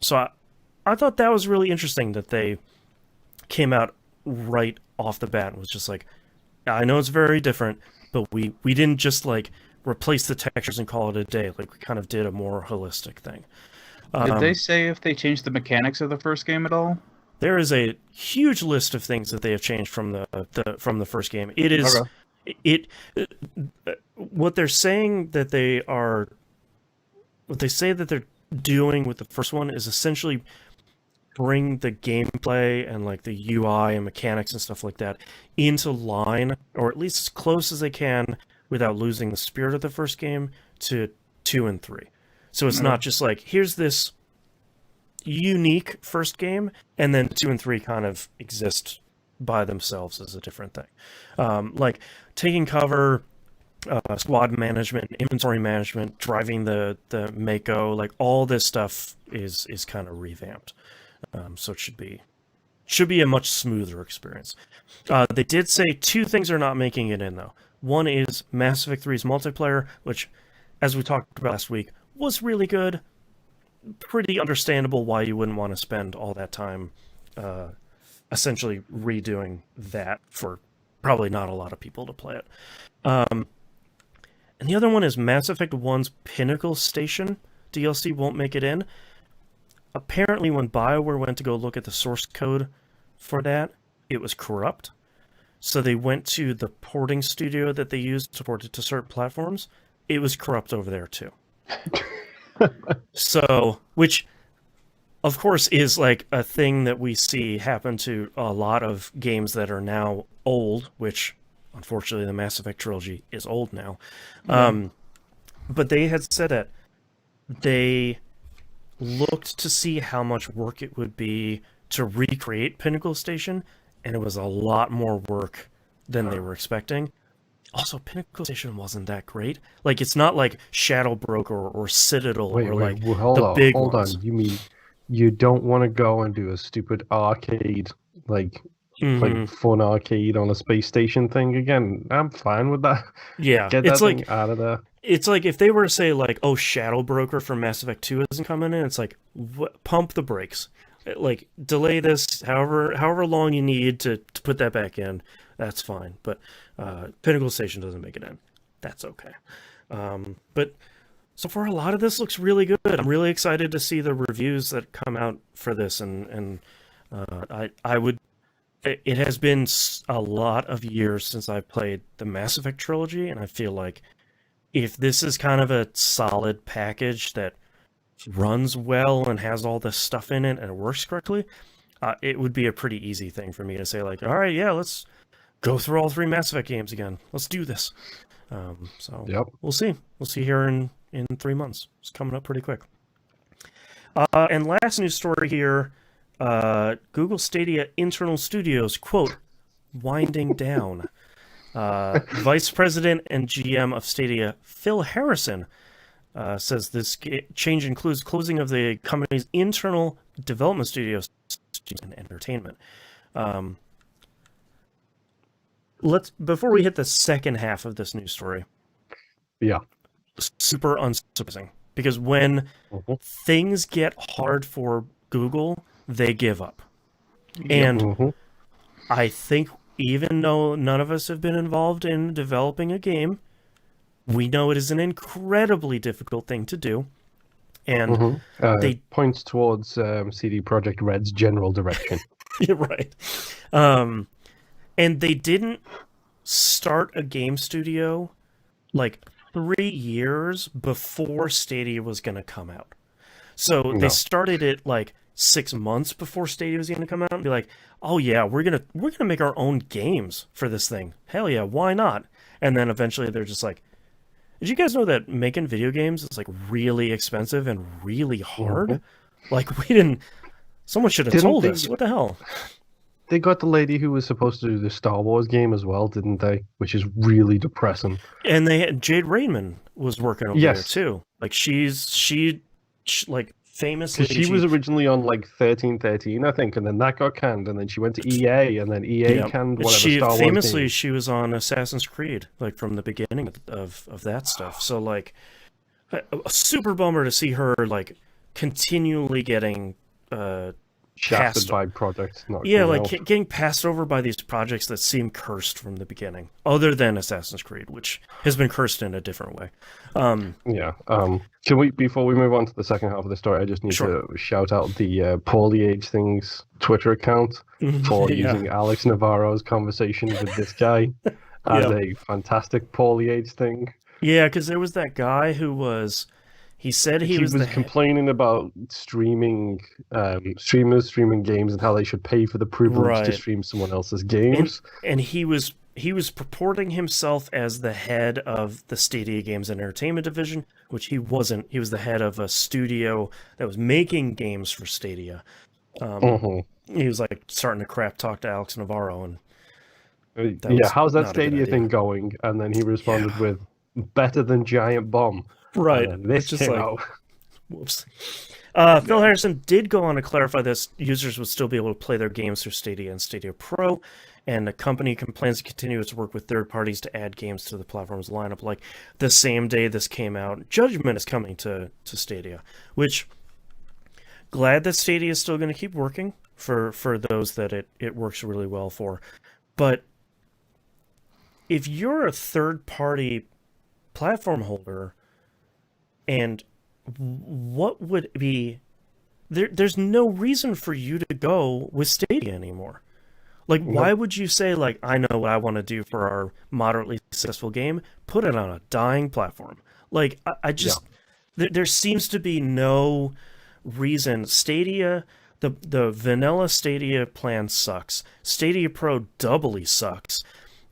So I thought that was really interesting that they came out right off the bat and was just like, I know it's very different, but we didn't just like replace the textures and call it a day. Like we kind of did a more holistic thing. Did they say if they changed the mechanics of the first game at all? There is a huge list of things that they have changed from the first game. It is what they're saying that they're doing with the first one is essentially bring the gameplay and like the UI and mechanics and stuff like that into line, or at least as close as they can without losing the spirit of the first game, to 2 and 3. So it's not just like, here's this unique first game, and then 2 and 3 kind of exist by themselves as a different thing. Like taking cover, squad management, inventory management, driving the Mako, like all this stuff is kind of revamped. So it should be a much smoother experience. They did say 2 things are not making it in, though. One is Mass Effect 3's multiplayer, which, as we talked about last week, was really good. Pretty understandable why you wouldn't want to spend all that time essentially redoing that for probably not a lot of people to play it. And the other one is Mass Effect 1's Pinnacle Station DLC won't make it in. Apparently, when BioWare went to go look at the source code for that, it was corrupt. So they went to the porting studio that they used to port it to certain platforms. It was corrupt over there, too. So, which, of course, is like a thing that we see happen to a lot of games that are now old, which, unfortunately, the Mass Effect trilogy is old now. But they had said that they looked to see how much work it would be to recreate Pinnacle Station, and it was a lot more work than they were expecting. Also, Pinnacle Station wasn't that great. Like, it's not like Shadow Broker or Citadel big hold ones. on. You mean you don't want to go and do a stupid arcade, like fun arcade on a space station thing again? I'm fine with that. Yeah, Get that thing out of there. It's like if they were to say, like, oh, Shadow Broker for Mass Effect 2 isn't coming in, it's like, pump the brakes. Like, delay this however long you need to put that back in. That's fine. But Pinnacle Station doesn't make it in. That's okay. But so far, a lot of this looks really good. I'm really excited to see the reviews that come out for this. And it has been a lot of years since I played the Mass Effect trilogy, and I feel like if this is kind of a solid package that runs well and has all this stuff in it and it works correctly, it would be a pretty easy thing for me to say, like, all right, yeah, let's go through all 3 Mass Effect games again. Let's do this. We'll see. We'll see here in 3 months. It's coming up pretty quick. And last news story here, Google Stadia internal studios, quote, winding down. Vice President and GM of Stadia, Phil Harrison, says this change includes closing of the company's internal development studios and entertainment. Before we hit the second half of this news story. Yeah. Super unsurprising. Because when things get hard for Google, they give up. And I think even though none of us have been involved in developing a game, we know it is an incredibly difficult thing to do. And they points towards CD Projekt Red's general direction. You're right. And they didn't start a game studio like 3 years before Stadia was going to come out. So they started it like 6 months before Stadia was going to come out and be like, oh yeah, we're gonna make our own games for this thing. Hell yeah, why not? And then eventually they're just like, did you guys know that making video games is like really expensive and really hard? Like someone should have told us. What the hell? They got the lady who was supposed to do the Star Wars game as well, didn't they? Which is really depressing. And they had Jade Raymond was working over there too. Like she like Famously, Because she was originally on like 1313, I think, and then that got canned, and then she went to EA, and then EA canned whatever Star Wars famously game. she was on Assassin's Creed, like from the beginning of that stuff. So like, a super bummer to see her like continually getting Shafted by projects. Getting passed over by these projects that seem cursed from the beginning, other than Assassin's Creed, which has been cursed in a different way. Can we, before we move on to the second half of the story, I just need to shout out the Poorly Age Things Twitter account for using Alex Navarro's conversation with this guy as a fantastic Poorly Age thing. Yeah, because there was that guy who was... He said he was complaining about streaming, streamers streaming games and how they should pay for the privilege to stream someone else's games. And he was purporting himself as the head of the Stadia Games and Entertainment division, which he wasn't. He was the head of a studio that was making games for Stadia. He was like starting to crap talk to Alex Navarro, and how's that Stadia thing going? And then he responded with, "Better than Giant Bomb." Right. This just like, whoops. Phil Harrison did go on to clarify this. Users would still be able to play their games through Stadia and Stadia Pro, and the company plans to continue its work with third parties to add games to the platform's lineup. Like the same day this came out, Judgment is coming to Stadia, which glad that Stadia is still going to keep working for those that it works really well for. But if you're a third-party platform holder, and what would be... There's no reason for you to go with Stadia anymore. Like, why would you say, like, I know what I want to do for our moderately successful game, put it on a dying platform? Like, I just... There seems to be no reason. Stadia, the vanilla Stadia plan sucks. Stadia Pro doubly sucks.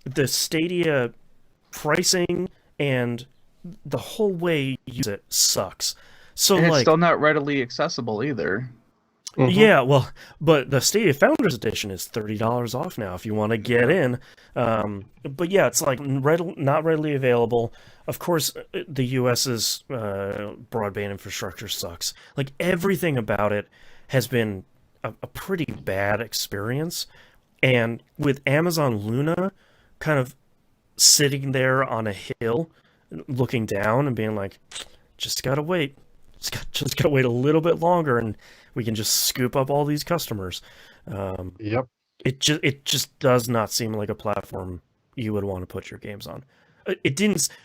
The Stadia pricing and the whole way you use it sucks. So and it's still not readily accessible either. Yeah, well, but the Stadia Founders Edition is $30 off now if you want to get in. But yeah, it's like not readily available. Of course, the US's broadband infrastructure sucks. Like everything about it has been a pretty bad experience. And with Amazon Luna kind of sitting there on a hill, looking down and being like, just gotta wait. Just gotta wait a little bit longer and we can just scoop up all these customers. It just does not seem like a platform you would want to put your games on.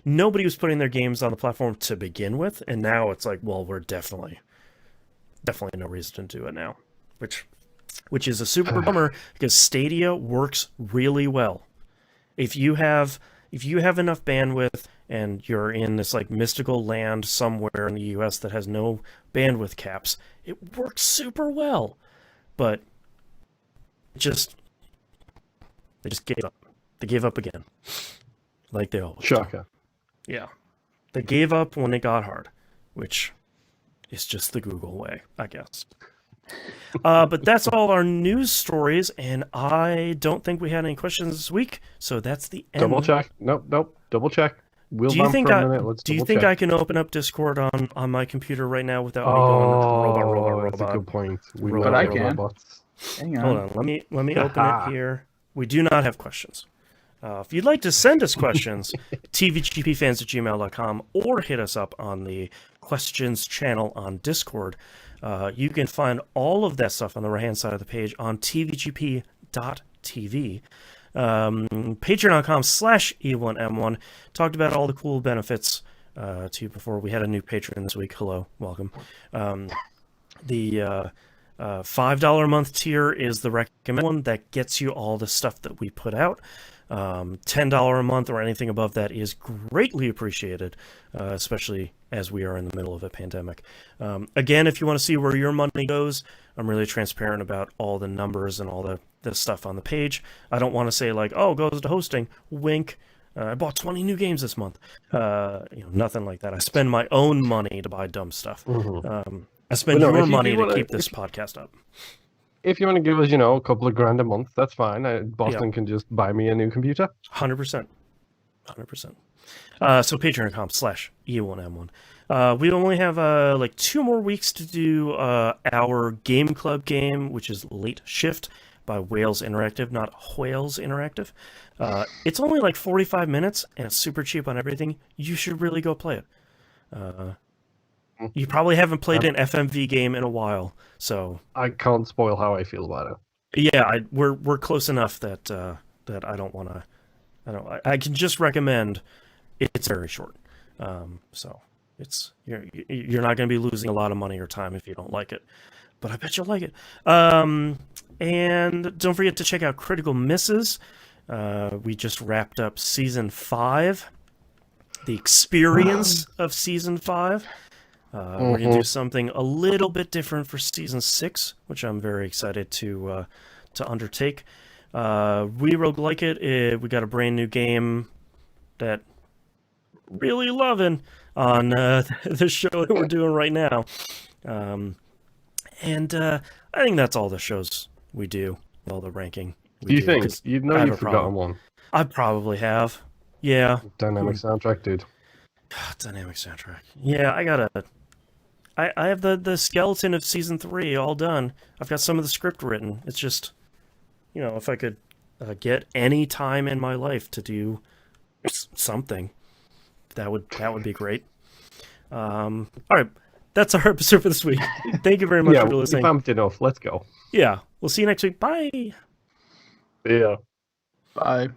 Nobody was putting their games on the platform to begin with, and now it's like, well, we're definitely no reason to do it now. Which is a super bummer because Stadia works really well. If you have enough bandwidth and you're in this like mystical land somewhere in the US that has no bandwidth caps, it works super well. But they just gave up. They gave up again. Like they always do. Yeah. They gave up when it got hard, which is just the Google way, I guess. But that's all our news stories, and I don't think we had any questions this week, so that's the end. Double check. Nope. Double check. Do you think I can open up Discord on my computer right now without me going robot? That's a good point. But I can. Robots. Hang on. Hold on. Let me open it here. We do not have questions. If you'd like to send us questions, tvgpfans@gmail.com, or hit us up on the questions channel on Discord. You can find all of that stuff on the right-hand side of the page on tvgp.tv. Patreon.com/E1M1. Talked about all the cool benefits to you before. We had a new patron this week. Hello, welcome. The $5 a month tier is the recommended one that gets you all the stuff that we put out. $10 a month or anything above that is greatly appreciated, especially as we are in the middle of a pandemic. Again, if you want to see where your money goes, I'm really transparent about all the numbers and all the stuff on the page. I don't want to say like, oh, it goes to hosting, wink. I bought 20 new games this month. Nothing like that. I spend my own money to buy dumb stuff. I spend your money to keep this podcast up. If you want to give us, a couple of grand a month, that's fine. Boston can just buy me a new computer. 100%. 100%. So patreon.com/E1M1. We only have like 2 more weeks to do our game club game, which is Late Shift by Whales Interactive, not Whales Interactive. It's only like 45 minutes, and it's super cheap on everything. You should really go play it. You probably haven't played an FMV game in a while, so I can't spoil how I feel about it. yeah, we're close enough that that I don't want to. I can just recommend. It's very short, so you're not going to be losing a lot of money or time if you don't like it, but I bet you'll like it. And don't forget to check out Critical Misses. We just wrapped up season 5, the experience of season 5. We're gonna do something a little bit different for season 6, which I'm very excited to undertake. We roguelike it. We got a brand new game that really loving on the show that we're doing right now. And I think that's all the shows we do, all the ranking. Do you think? You've forgotten one. I probably have. Yeah. Dynamic soundtrack, dude. Dynamic soundtrack. Yeah, I have the skeleton of season 3 all done. I've got some of the script written. It's just, if I could get any time in my life to do something, that would be great. All right, that's our episode for this week. Thank you very much for listening. Yeah, pumped enough. Let's go. Yeah, we'll see you next week. Bye. Yeah. Bye.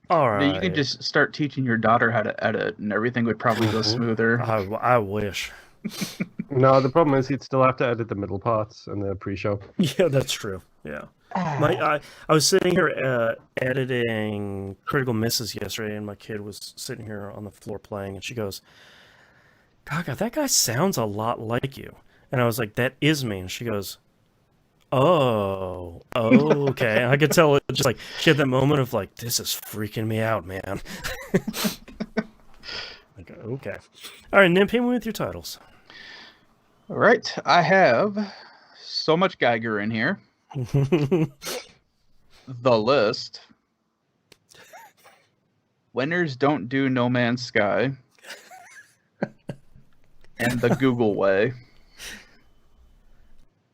All right. You could just start teaching your daughter how to edit, and everything would probably go smoother. I wish. No, the problem is he'd still have to edit the middle parts and the pre-show. Yeah, that's true. Yeah. I was sitting here editing Critical Misses yesterday, and my kid was sitting here on the floor playing, and she goes, "Gaga, that guy sounds a lot like you." And I was like, "That is me." And she goes, Oh, okay. I could tell it just like she had that moment of like, this is freaking me out, man. Like, okay. All right, Nim, pay me with your titles. All right, I have so much Geiger in here. The List. Winners Don't Do No Man's Sky. And The Google Way.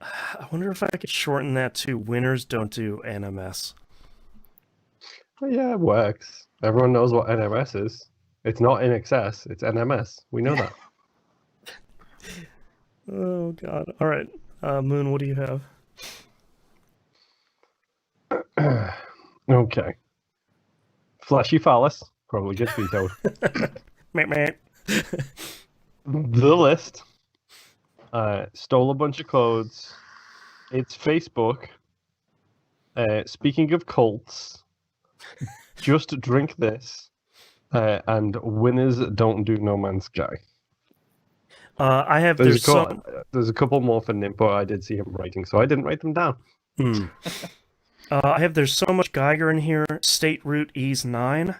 I wonder if I could shorten that to Winners Don't Do NMS. Oh, yeah, it works. Everyone knows what NMS is. It's not in excess, it's NMS. We know that. Oh, God. All right. Moon, what do you have? Okay. Fleshy Phallus. Probably gets vetoed. The List. Stole a bunch of codes. It's Facebook. Speaking of cults, Just Drink This. And Winners Don't Do No Man's Sky. I have. There's a couple more for Nimpo. I did see him writing, so I didn't write them down. I have. There's so much Geiger in here. State Route Ease 9,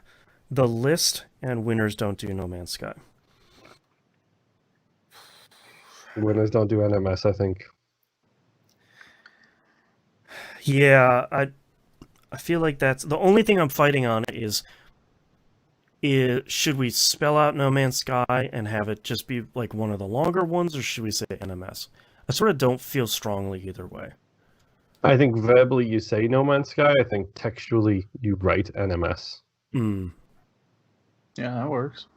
The List, and Winners Don't Do No Man's Sky. Winners Don't Do NMS, I think. Yeah, I feel like that's the only thing I'm fighting on is should we spell out No Man's Sky and have it just be like one of the longer ones, or should we say NMS? I sort of don't feel strongly either way. I think verbally you say No Man's Sky. I think textually you write NMS. Yeah, that works.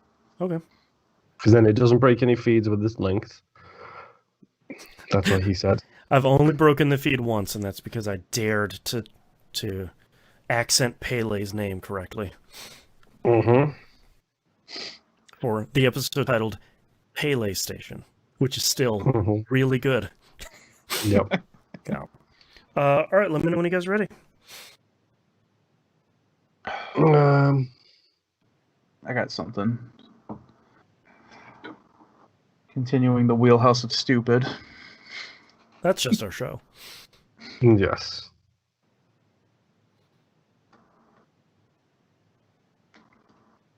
Okay. Because then it doesn't break any feeds with this length. That's what he said. I've only broken the feed once, and that's because I dared to accent Pele's name correctly. Mm-hmm. For the episode titled Pele Station, which is still really good. Yep. Yeah. All right, let me know when you guys are ready. I got something. Continuing the wheelhouse of stupid. That's just our show. Yes.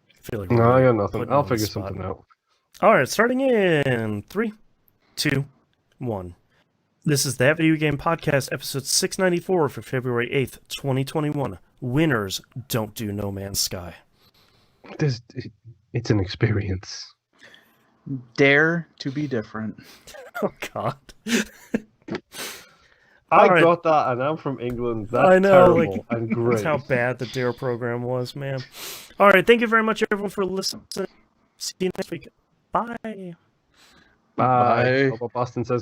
I feel like No, I got nothing. I'll figure something out. All right, starting in 3, 2, 1. This is That Video Game Podcast, episode 694 for February 8th, 2021. Winners don't do No Man's Sky. It's an experience. Dare to be different. Oh, God. I All right. got that, and I'm from England. That's I know, terrible like, and great. That's how bad the Dare program was, man. All right, thank you very much, everyone, for listening. See you next week. Bye. Bye. Boston says